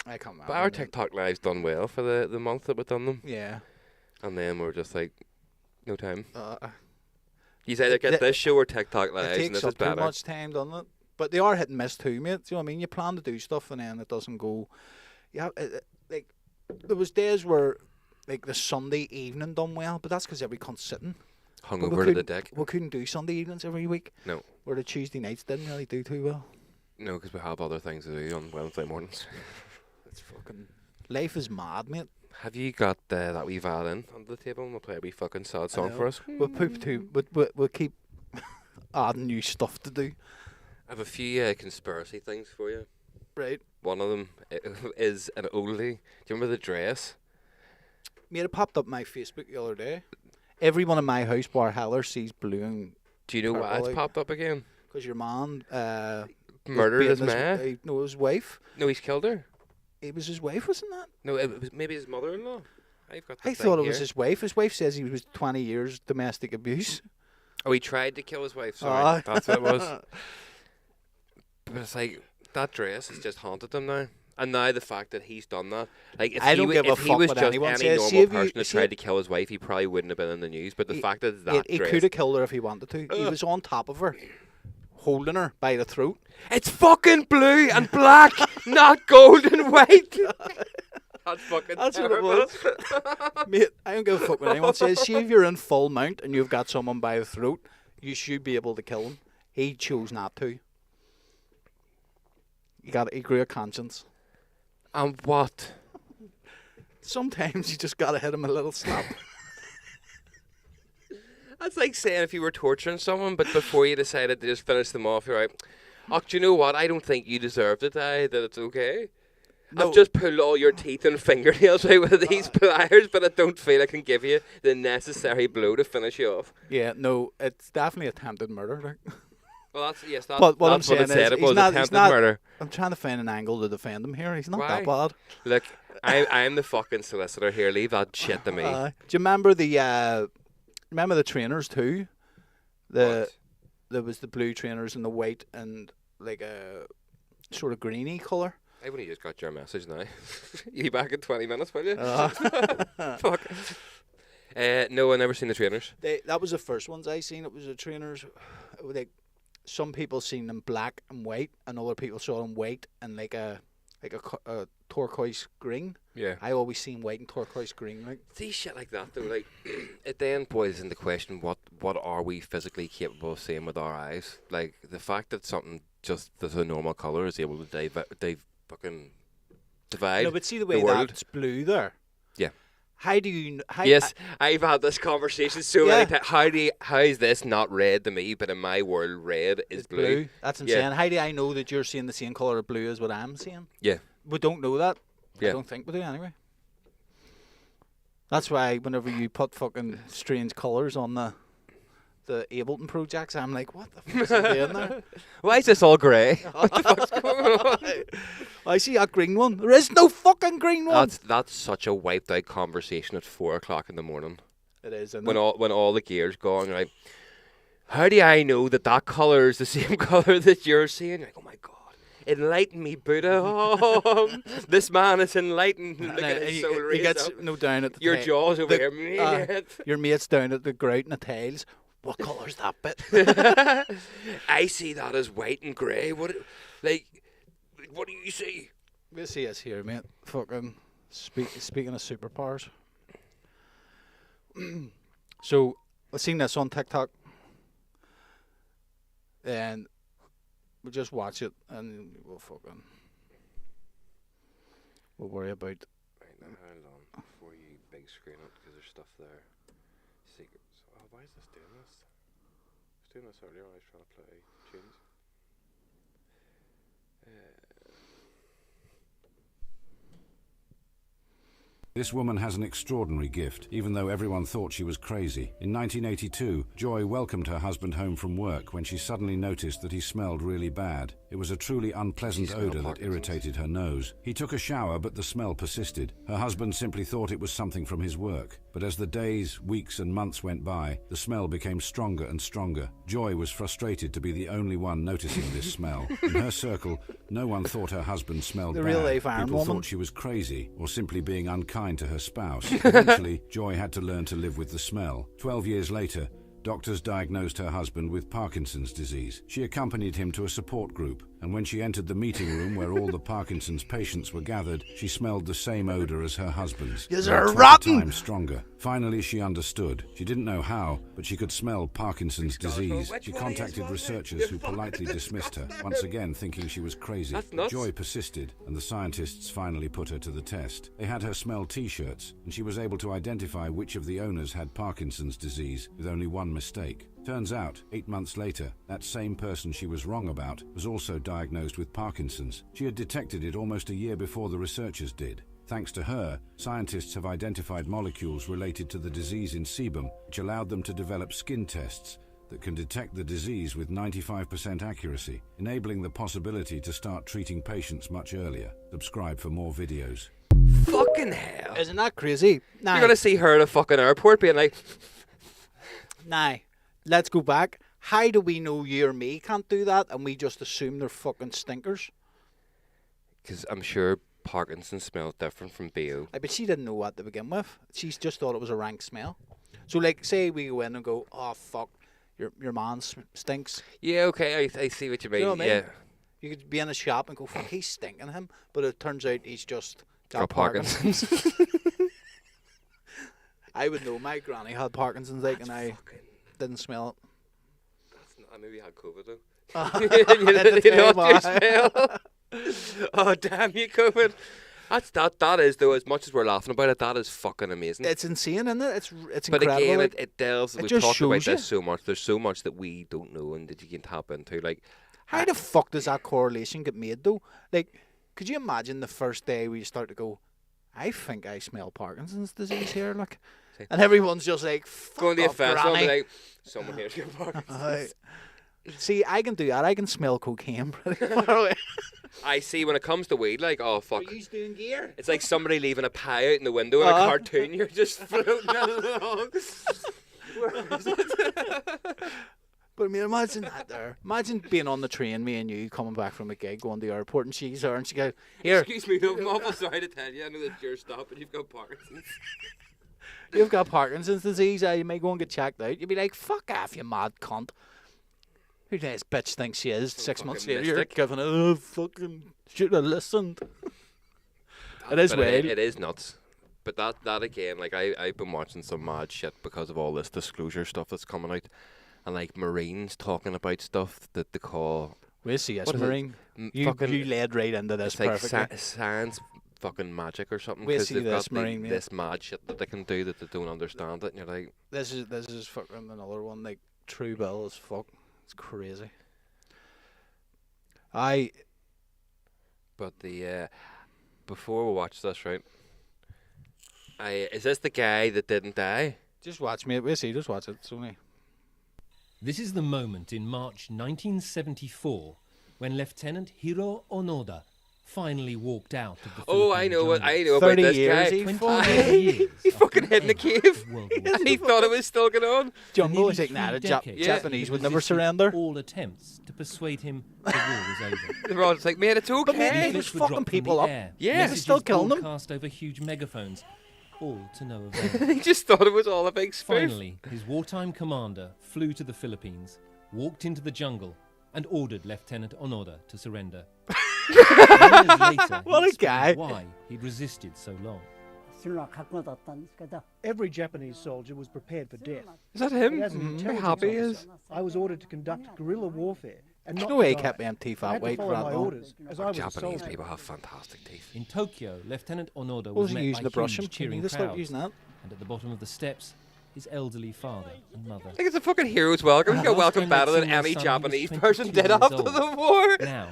I can't remember. But our TikTok live's done well for the month that we've done them. Yeah. And then we're just like, no time. You either get this show or TikTok lives, it and this takes is up too better. much time, doesn't it? But they are hit and miss too, mate. Do you know what I mean? You plan to do stuff and then it doesn't go. Yeah, like there was days where like the Sunday evening done well, but that's because every cunt's sitting. Hung But we over to the couldn't- deck. We couldn't do Sunday evenings every week. No. Where the Tuesday nights didn't really do too well. No, because we have other things to do on Wednesday mornings. It's fucking life is mad, mate. Have you got that wee violin on the table and we'll play a wee fucking sad song for us? We'll poop too, but we'll keep adding new stuff to do. I have a few conspiracy things for you. Right. One of them is an oldie. Do you remember the dress? Mate, it popped up my Facebook the other day. Everyone in my house, bar Heller, sees blue and... Do you know why it's like, popped up again? Because your man... Murdered his ma? No, his wife. No, he's killed her. It was his wife, wasn't that? No, it was maybe his mother-in-law. I thought it was his wife. His wife says he was 20 years domestic abuse. Oh, he tried to kill his wife. Sorry, that's what it was. But it's like, that dress has just haunted him now. And now the fact that he's done that, like if I don't give a if he fuck was what just anyone any says. normal See, if person you- that see- tried to kill his wife, he probably wouldn't have been in the news. But the fact that He dress, could have killed her if he wanted to. He was on top of her, holding her by the throat. it's fucking blue and black, not gold and white. That's fucking That's terrible. what it was. Mate, I don't give a fuck what anyone says. See, if you're in full mount and you've got someone by the throat, you should be able to kill him. He chose not to. He grew a conscience. And what? Sometimes you just gotta hit him a little slap. That's like saying if you were torturing someone, but before you decided to just finish them off, you're like, oh, do you know what? I don't think you deserve to die, that it's okay. No. I've just pulled all your teeth and fingernails out with these pliers, but I don't feel I can give you the necessary blow to finish you off. Yeah, no, it's definitely attempted murder. Like. Well, that's, yes, that, But what that's I'm what saying it said. is, It was attempted murder. I'm trying to find an angle to defend him here. He's not Why? that bad. Look, I'm the fucking solicitor here. Leave that shit to me. Do you remember the trainers too? There was the blue trainers and the white and like a sort of greeny colour. I've only just got your message now. You be back in 20 minutes, will you? Fuck. No, I never seen the trainers. That was the first ones I seen. It was the trainers. Like some people seen them black and white, and other people saw them white and like a turquoise green. Yeah. I always seen white and turquoise green. Like See shit like that though, like it then boils into question what are we physically capable of seeing with our eyes? Like the fact that something just that's a normal colour is able to fucking divide. no, but see the way world. that's blue there. Yeah. How do you? Yes, I've had this conversation so many times. How is this not red to me, but in my world red is blue? That's Yeah. insane. How do I know that you're seeing the same colour of blue as what I'm seeing? Yeah. We don't know that. Yeah. I don't think we do anyway. That's why whenever you put fucking strange colours on the the Ableton projects. I'm like, what the fuck is he doing there? Why is this all grey? What the fuck's going on? I see that green one. There is no fucking green one. That's such a wiped out conversation at 4 o'clock in the morning. It is, isn't When it? when all the gear's going, right? How do I know that colour is the same colour that you're seeing? Like, oh my god. Enlighten me, Buddha. Oh, this man is enlightened. Look at his soul he raise gets up. no down at the Your jaws over here, uh, mate. your mate's down at the grout and the tails. What colour's that bit? I see that as white and grey. What do you see? We'll see us here, mate. Fucking speaking of superpowers. So I've seen this on TikTok, and we'll just watch it, and we'll worry about. Right now, hold on before you big screen it because there's stuff there. Secrets. Oh, why is this doing this? I was doing this earlier when I was trying to play tunes. This woman has an extraordinary gift, even though everyone thought she was crazy. In 1982, Joy welcomed her husband home from work when she suddenly noticed that he smelled really bad. It was a truly unpleasant odor that irritated her nose. He took a shower, but the smell persisted. Her husband simply thought it was something from his work. But as the days, weeks, and months went by, the smell became stronger and stronger. Joy was frustrated to be the only one noticing this smell. In her circle, no one thought her husband smelled The bad. real-life Iron People Woman. thought she was crazy or simply being unkind to her spouse. Eventually, Joy had to learn to live with the smell. 12 years later, doctors diagnosed her husband with Parkinson's disease. She accompanied him to a support group, and when she entered the meeting room where all the Parkinson's patients were gathered, she smelled the same odor as her husband's. Yes, about sir, 20 rotten! times stronger. Finally, she understood. She didn't know how, but she could smell Parkinson's disease. She contacted researchers who politely dismissed her, once again thinking she was crazy. That's nuts. Joy persisted, and the scientists finally put her to the test. They had her smell T-shirts, and she was able to identify which of the owners had Parkinson's disease, with only one mistake. Turns out, 8 months later, that same person she was wrong about was also diagnosed with Parkinson's. She had detected it almost a year before the researchers did. Thanks to her, scientists have identified molecules related to the disease in sebum, which allowed them to develop skin tests that can detect the disease with 95% accuracy, enabling the possibility to start treating patients much earlier. Subscribe for more videos. Fucking hell. Isn't that crazy? Nah. You're going to see her at a fucking airport being like... Nah. Let's go back. How do we know you or me can't do that, and we just assume they're fucking stinkers? Because I'm sure Parkinson's smells different from BO. But she didn't know what to begin with. She just thought it was a rank smell. So, like, say we go in and go, oh, fuck, your man stinks. Yeah, okay, I see what you mean. You know what I mean? Yeah. You could be in a shop and go, fuck, he's stinking him. But it turns out he's just got Got Parkinson's. I would know my granny had Parkinson's, like, and I didn't smell it. I maybe had COVID though. At the you lost time, your smell. Oh damn you, COVID. That is though, as much as we're laughing about it, that is fucking amazing. It's insane, isn't it? It's but incredible. again, like, it delves. it We've just talked about shows you. this so much. There's so much that we don't know and that you can tap into. Like, how the fuck does that correlation get made though? Like, could you imagine the first day we start to go, I think I smell Parkinson's disease here, like, and everyone's just like, fuck going to a off, festival and be granny. like, someone here's your Parkinson's. See, I can do that. I can smell cocaine pretty far away. I see when it comes to weed, like, oh fuck. Are you doing gear? It's like somebody leaving a pie out in the window in a cartoon. You're just floating along. Where is it? But I mean, imagine that there. Imagine being on the train, me and you, coming back from a gig, going to the airport, and she's there, and she goes, here, Excuse me, no, I'm awful sorry to tell you. I know that's your stop, but you've got Parkinson's. you've got Parkinson's disease, you may go and get checked out. You'd be like, fuck off, you mad cunt. Who this bitch thinks she is? Some 6 months fucking later, you're mystic. giving it, oh, fucking, should have listened. It is But weird. It is nuts. But that again, like, I've been watching some mad shit because of all this disclosure stuff that's coming out. And, like, Marines talking about stuff that they call... We'll see, yes, what is it? Marine. You led right into this It's like perfectly. science fucking magic or something. We'll 'cause see they've this, got Marine, yeah. this mad shit that they can do that they don't understand it. And you're like... This is fucking another one, like, true bill as fuck. It's crazy. But before we watch this, right? Is this the guy that didn't die? Just watch me. We'll see, just watch it. It's only... This is the moment in March 1974 when Lieutenant Hiro Onoda finally walked out of the I know Philippine I jungle. know about 30 this years, guy. he 20 years He after fucking the hid in the end cave. of World War And II. he thought it was still going on. Jungle nearly is like, nah, 3 the decades, Japanese he would never resisted surrender. all attempts to persuade him the war was over. The Rod was like, mate, it's But mate, okay. he was Leaflets were fucking dropped from people the up. air. Yeah. Messages Still killing them. broadcast over huge megaphones, all to no avail. He just thought it was all a big spoof. Finally, his wartime commander flew to the Philippines, walked into the jungle, and ordered Lieutenant Onoda to surrender. Years later, What he a guy. explained why he'd resisted so long. Every Japanese soldier was prepared for death. Is that him? But as an How intelligence happy he is. officer, I was ordered to conduct guerrilla warfare and There's not no way he to kept die. them teeth I that had to white for follow that my long. orders, as I was a Japanese soldier. people have fantastic teeth. In Tokyo, Lieutenant Onoda What was was he met using by to brush him? huge Can you cheering just start crowds, using that? and at the bottom of the steps, his elderly father and mother. I think it's a fucking hero's welcome. He got Last welcomed time I'd better than seen my any son, he was Japanese 22 person did years after old. the war. Now,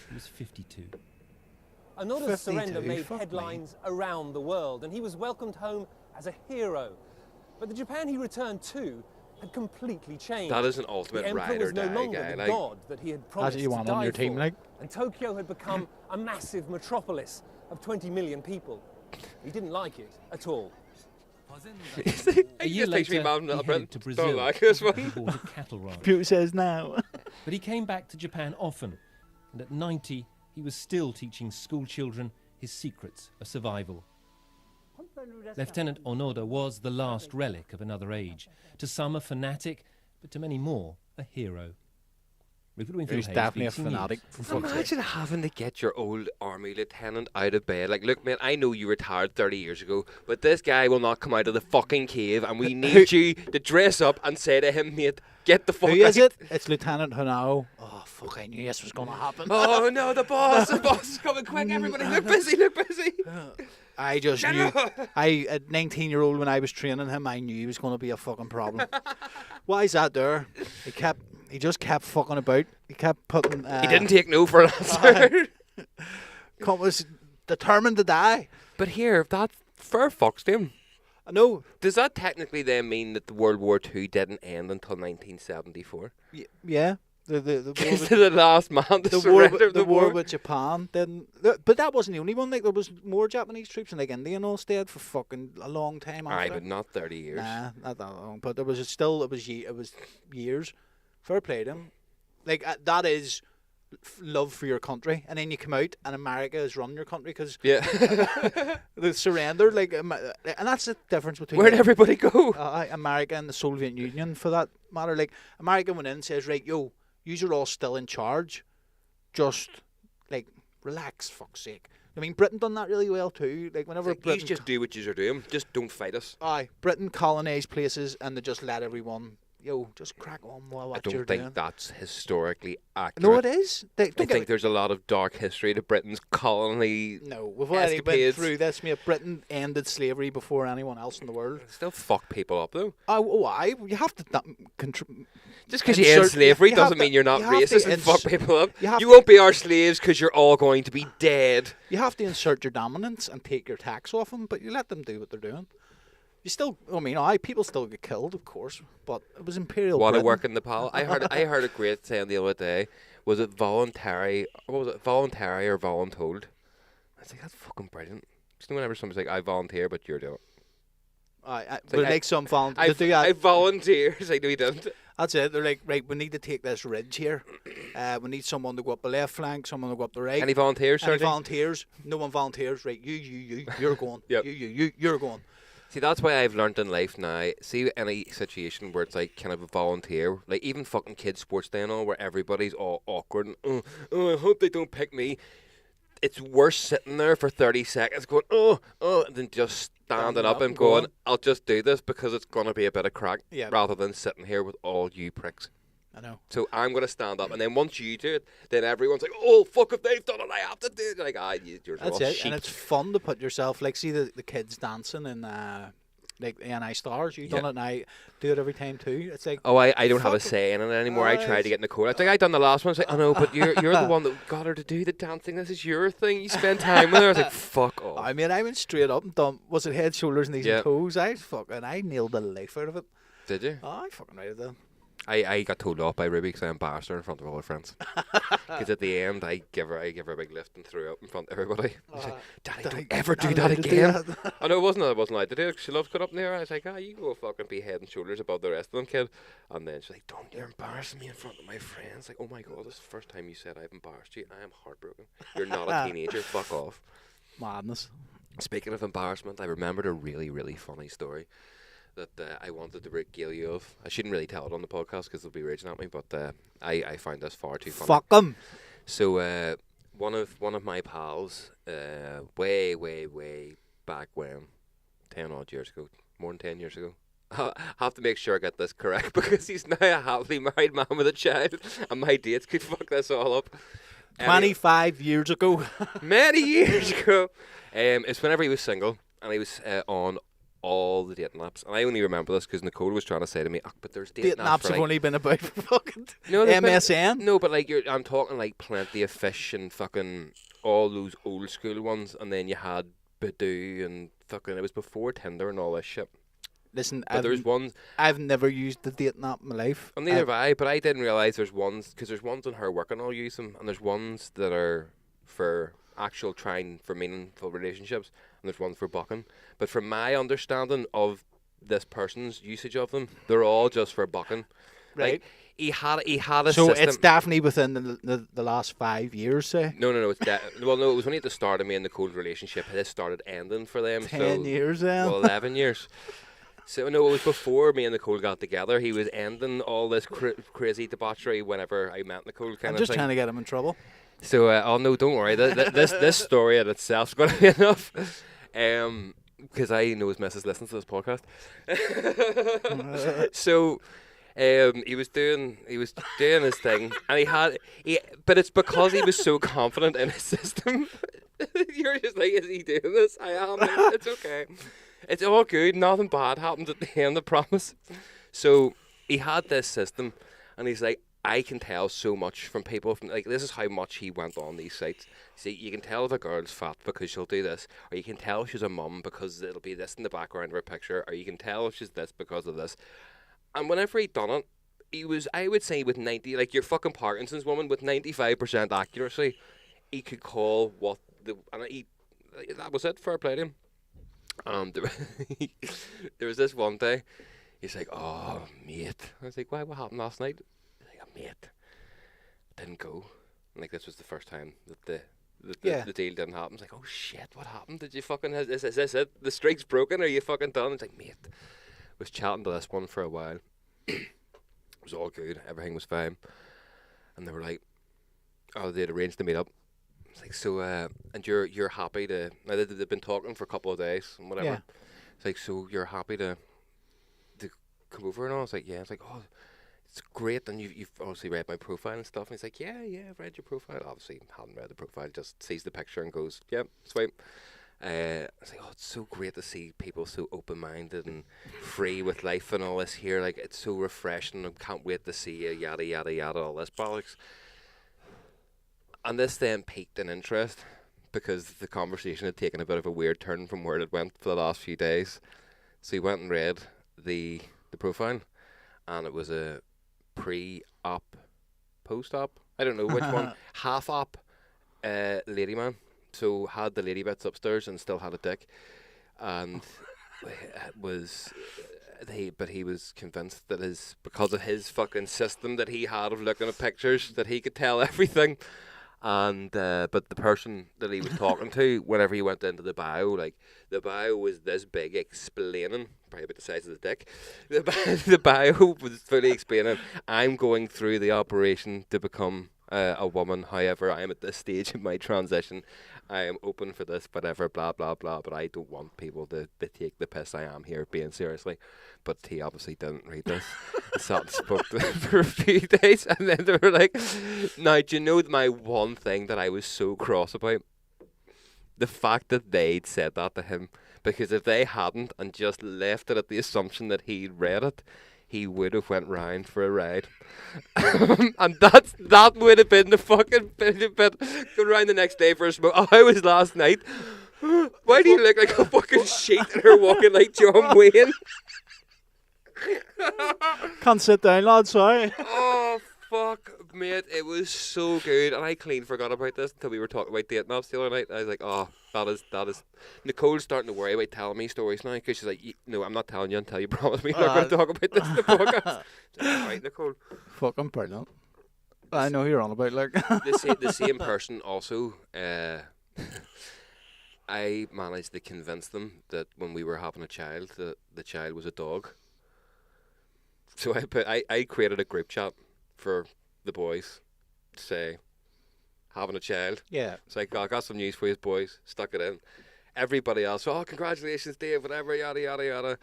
he was 52. Onoda's surrender 52, made fuck headlines around the world, and he was welcomed home as a hero. But the Japan he returned to had completely changed. That is an ultimate the emperor ride or was no die longer guy. the Like, god that he had promised what you to want die on your team, for. like. And Tokyo had become a massive metropolis of 20 million people. He didn't like it at all. A year later, he headed to Brazil, Don't like this where one. he bought a cattle ranch. Pew says now. But he came back to Japan often, and at 90, he was still teaching school children his secrets of survival. Lieutenant Onoda was the last relic of another age. To some a fanatic, but to many more a hero. Rupert Wingfield He's Hayes, definitely a BBC News. fanatic. For fuck's sake. Imagine having to get your old army lieutenant out of bed. Like, look, man, I know you retired 30 years ago, but this guy will not come out of the fucking cave, and we need you to dress up and say to him, mate, get the fuck Who out. is it? It's Lieutenant Hanao. Oh, fuck, I knew this was going to happen. Oh, no, the boss is coming quick. Everybody, look busy, look busy. I just knew. At 19-year-old, when I was training him, I knew he was going to be a fucking problem. Why is that there? He just kept fucking about. He kept putting. He didn't take no for an answer. Was determined to die. But here, that's fair fucks to him. I know. Does that technically then mean that the World War II didn't end until 1974? Yeah. The war with, the last man to surrender the war with Japan didn't. But that wasn't the only one. Like, there was more Japanese troops in like India and all stayed for fucking a long time. Aye, after. but not 30 years. Nah, not that long. But there was it was years. Fair play to him. Like that is love for your country, and then you come out and America is running your country because the surrender. Like, and that's the difference between where'd everybody go? America and the Soviet Union, for that matter. Like, America went in and says, right, yo, yous are all still in charge. Just like relax, fuck's sake. I mean, Britain done that really well too. Like, whenever Like, Britain, you just do what you're doing. Just don't fight us. aye, Britain colonised places and they just let everyone. Yo, just crack on while what I you're don't think doing. that's historically accurate. No, it is. I think there's a lot of dark history to Britain's colony. No, we've already been escapades. through this, mate. Britain ended slavery before anyone else in the world. Still fuck people up though. You have to just because you end slavery doesn't mean you're not racist and fuck people up. You won't be our slaves because you're all going to be dead. You have to insert your dominance and take your tax off them, but you let them do what they're doing. You still, people still get killed, of course, but it was Imperial What a Britain. work in Nepal. I heard a great saying the other day. Was it voluntary? What was it, voluntary or voluntold? I was like, that's fucking brilliant. Just whenever somebody's like, I volunteer, but you're doing it. But like some volunteer. I volunteer. It's like, no, he didn't. That's it. They're like, right, we need to take this ridge here. We need someone to go up the left flank, someone to go up the right. Any volunteers, Any Sergeant? volunteers? No one volunteers. Right, you're going. Yep. You're going. See, that's why I've learned in life now. See, any situation where it's like kind of a volunteer, like even fucking kids sports day and all, where everybody's all awkward and I hope they don't pick me. It's worse sitting there for 30 seconds going than just standing up and going, I'll just do this because it's gonna be a bit of crack, rather than sitting here with all you pricks. I know. So I'm going to stand up, and then once you do it, then everyone's like, oh, fuck, if they've done it, I have to do it. You're like, you're That's all it. sheep. And it's fun to put yourself, like, see the kids dancing in like the NI Stars. You've done it, and I do it every time too. It's like, oh, I don't have a say in it anymore. I tried to get Nicole. I think I done the last one. It's like, oh no, but you're the one that got her to do the dancing. This is your thing. You spend time with her. I was like, fuck off. I mean, I went straight up and done. Was it head, shoulders, knees, and toes? I nailed the life out of it. Did you? Oh, I fucking right at that. I got told off by Ruby because I embarrassed her in front of all her friends. Because at the end, I give her a big lift and threw up in front of everybody. She's like, Daddy, don't ever do that again. I know I wasn't allowed to do it. She loves going up in the air. I was like, you go fucking be head and shoulders above the rest of them, kid. And then she's like, don't dare embarrass me in front of my friends. Like, oh my God, this is the first time you said I've embarrassed you. I am heartbroken. You're not a teenager. Fuck off. Madness. Speaking of embarrassment, I remembered a really, really funny story that I wanted to regale you of. I shouldn't really tell it on the podcast because they'll be raging at me, but I find this far too funny. Fuck them. So one of my pals, way back when, 10 odd years ago, more than 10 years ago. I have to make sure I get this correct because he's now a happily married man with a child, and my dates could fuck this all up. 25 years ago. Many years ago. It's whenever he was single, and he was on all the dating apps. And I only remember this because Nicole was trying to say to me, but there's dating apps have only been about fucking MSN. No, but like I'm talking like Plenty of Fish and fucking all those old school ones, and then you had Badoo and fucking, it was before Tinder and all this shit. Listen, I've never used the dating app in my life. And neither have I, but I didn't realise there's ones, because there's ones on her work and I'll use them, and there's ones that are for actual trying for meaningful relationships, and there's ones for bucking. But from my understanding of this person's usage of them, they're all just for bucking. Right. Like, he had a so system. It's definitely within the last 5 years, say? No. It's well, no, it was only at the start of me and Nicole's relationship. This started ending for them. 10 years then? Well, 11 years. So, no, it was before me and Nicole got together. He was ending all this crazy debauchery whenever I met Nicole, I'm just trying to get him in trouble. So, oh no, don't worry. This story in itself is going to be enough. Because I know his missus listens to this podcast. So, he was doing his thing, and but it's because he was so confident in his system. You're just like, is he doing this? I am. It's okay. It's all good. Nothing bad happens at the end, I promise. So he had this system, and he's like, I can tell so much from people. Like, this is how much he went on these sites. See, you can tell if a girl's fat because she'll do this, or you can tell she's a mum because it'll be this in the background of her picture, or you can tell if she's this because of this. And whenever he done it, he was, I would say, with 90, like your fucking Parkinson's woman, with 95% accuracy, he could call what that was it. Fair play to him. There was this one day, he's like, oh, mate. I was like, why, what happened last night? He's like, oh, mate, didn't go. And like, this was the first time that the deal didn't happen. I was like, oh shit, what happened? Did you fucking, is this it? The streak's broken? Are you fucking done? It's like, mate, was chatting to this one for a while. It was all good, everything was fine. And they were like, oh, they'd arranged to meet up. It's like, so, and you're happy to, now they've been talking for a couple of days and whatever. Yeah. It's like, so you're happy to come over and all? I was like, yeah. It's like, oh, it's great. And you've obviously read my profile and stuff. And he's like, yeah, I've read your profile. Obviously, hadn't read the profile, just sees the picture and goes, yeah, sweet. I was like, oh, it's so great to see people so open-minded and free with life and all this here. Like, it's so refreshing. I can't wait to see you, yada, yada, yada, all this bollocks. And this then piqued an interest because the conversation had taken a bit of a weird turn from where it went for the last few days. So he went and read the profile, and it was a pre-op, post-op, I don't know which one, half-op lady man. So had the lady bits upstairs and still had a dick, and he was convinced that because of his fucking system that he had of looking at pictures, that he could tell everything. And but the person that he was talking to, whenever he went into the bio, like the bio was this big, explaining, probably about the size of the dick. The bio was fully explaining, I'm going through the operation to become a woman. However, I am at this stage in my transition. I am open for this, whatever, blah, blah, blah. But I don't want people to take the piss. I am here being seriously. But he obviously didn't read this. I sat and spoke to them for a few days. And then they were like, now, do you know my one thing that I was so cross about? The fact that they'd said that to him. Because if they hadn't and just left it at the assumption that he'd read it, he would have went round for a ride. And that would have been the fucking bit. Go round the next day for a smoke. Oh, how was last night? Why do you look like a fucking sheet and her walking like John Wayne? Can't sit down, lad, sorry. Oh, fuck, mate. It was so good. And I clean forgot about this until we were talking about dating apps the other night. I was like, oh, that is. Nicole's starting to worry about telling me stories now because she's like, no, I'm not telling you until you promise me you're not going to talk about this in the podcast. Right, Nicole. Fucking brilliant. I know who you're on about, like. The same person also, I managed to convince them that when we were having a child, that the child was a dog. So I created a group chat for the boys to say, having a child. Yeah. So I got some news for you boys, stuck it in. Everybody else, oh, congratulations, Dave, whatever, yada, yada, yada.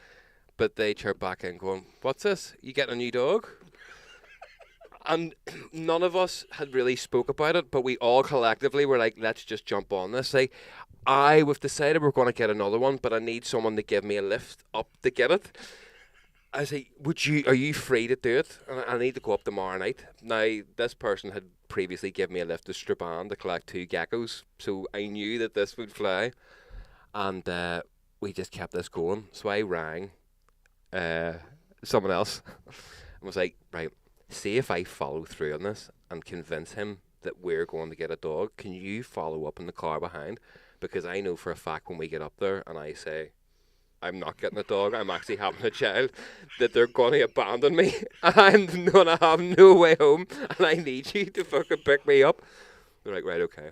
But they chirped back in going, what's this? You getting a new dog? And none of us had really spoke about it, but we all collectively were like, let's just jump on this. Like, we've decided we're going to get another one, but I need someone to give me a lift up to get it. I say, are you free to do it? And I need to go up tomorrow night. Now, this person had previously given me a lift to Strabane to collect 2 geckos, so I knew that this would fly. And we just kept this going. So I rang someone else and was like, right, see if I follow through on this and convince him that we're going to get a dog. Can you follow up in the car behind? Because I know for a fact when we get up there and I say, I'm not getting a dog, I'm actually having a child, that they're going to abandon me and I'm going to have no way home and I need you to fucking pick me up. They're like, right, okay.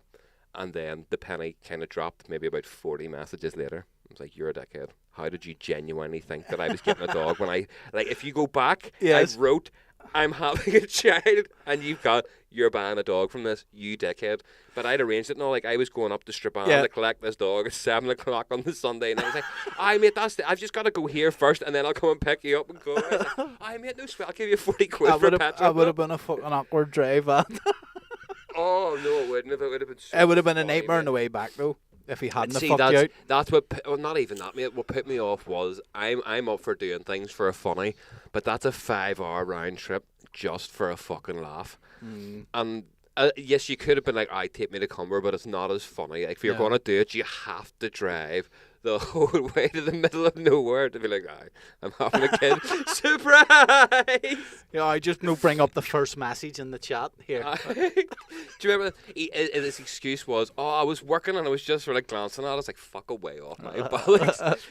And then the penny kind of dropped maybe about 40 messages later. I was like, you're a dickhead. How did you genuinely think that I was getting a dog when if you go back, yes. I wrote, I'm having a child, and you're buying a dog from this, you dickhead. But I'd arranged it and all, like I was going up to Strabane to collect this dog at 7 o'clock on the Sunday, and I was like, mate, I've just got to go here first, and then I'll come and pick you up and go. I was like, mate, no sweat, I'll give you 40 quid for petrol. That would have been a fucking awkward drive, Oh, no, it wouldn't have. It would have been so It would have been a funny, nightmare on the way back, though, if he hadn't fucked you out. That's what, well, not even that, mate. What put me off was, I'm up for doing things for a funny, but that's a 5-hour round trip just for a fucking laugh. And yes, you could have been like, take me to Cumber, but it's not as funny. Like, if you're going to do it, you have to drive the whole way to the middle of nowhere to be like, I'm having a kid. Surprise! Yeah, I just bring up the first message in the chat here. Do you remember his excuse was, I was working and I was just sort of glancing at it. I was like, fuck away off my bollocks.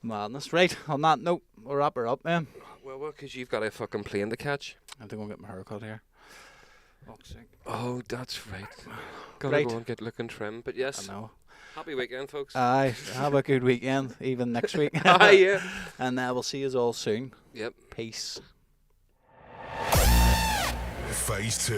Madness. Right, on that note, we'll wrap her up, man. Well, because you've got a fucking plane to catch. I think I'll get my haircut here. Oh, that's right. Gotta go and get looking trim. But yes, I know. Happy weekend, folks. Aye, have a good weekend, even next week. Aye, yeah. And we'll see you all soon. Yep. Peace. Phase 2.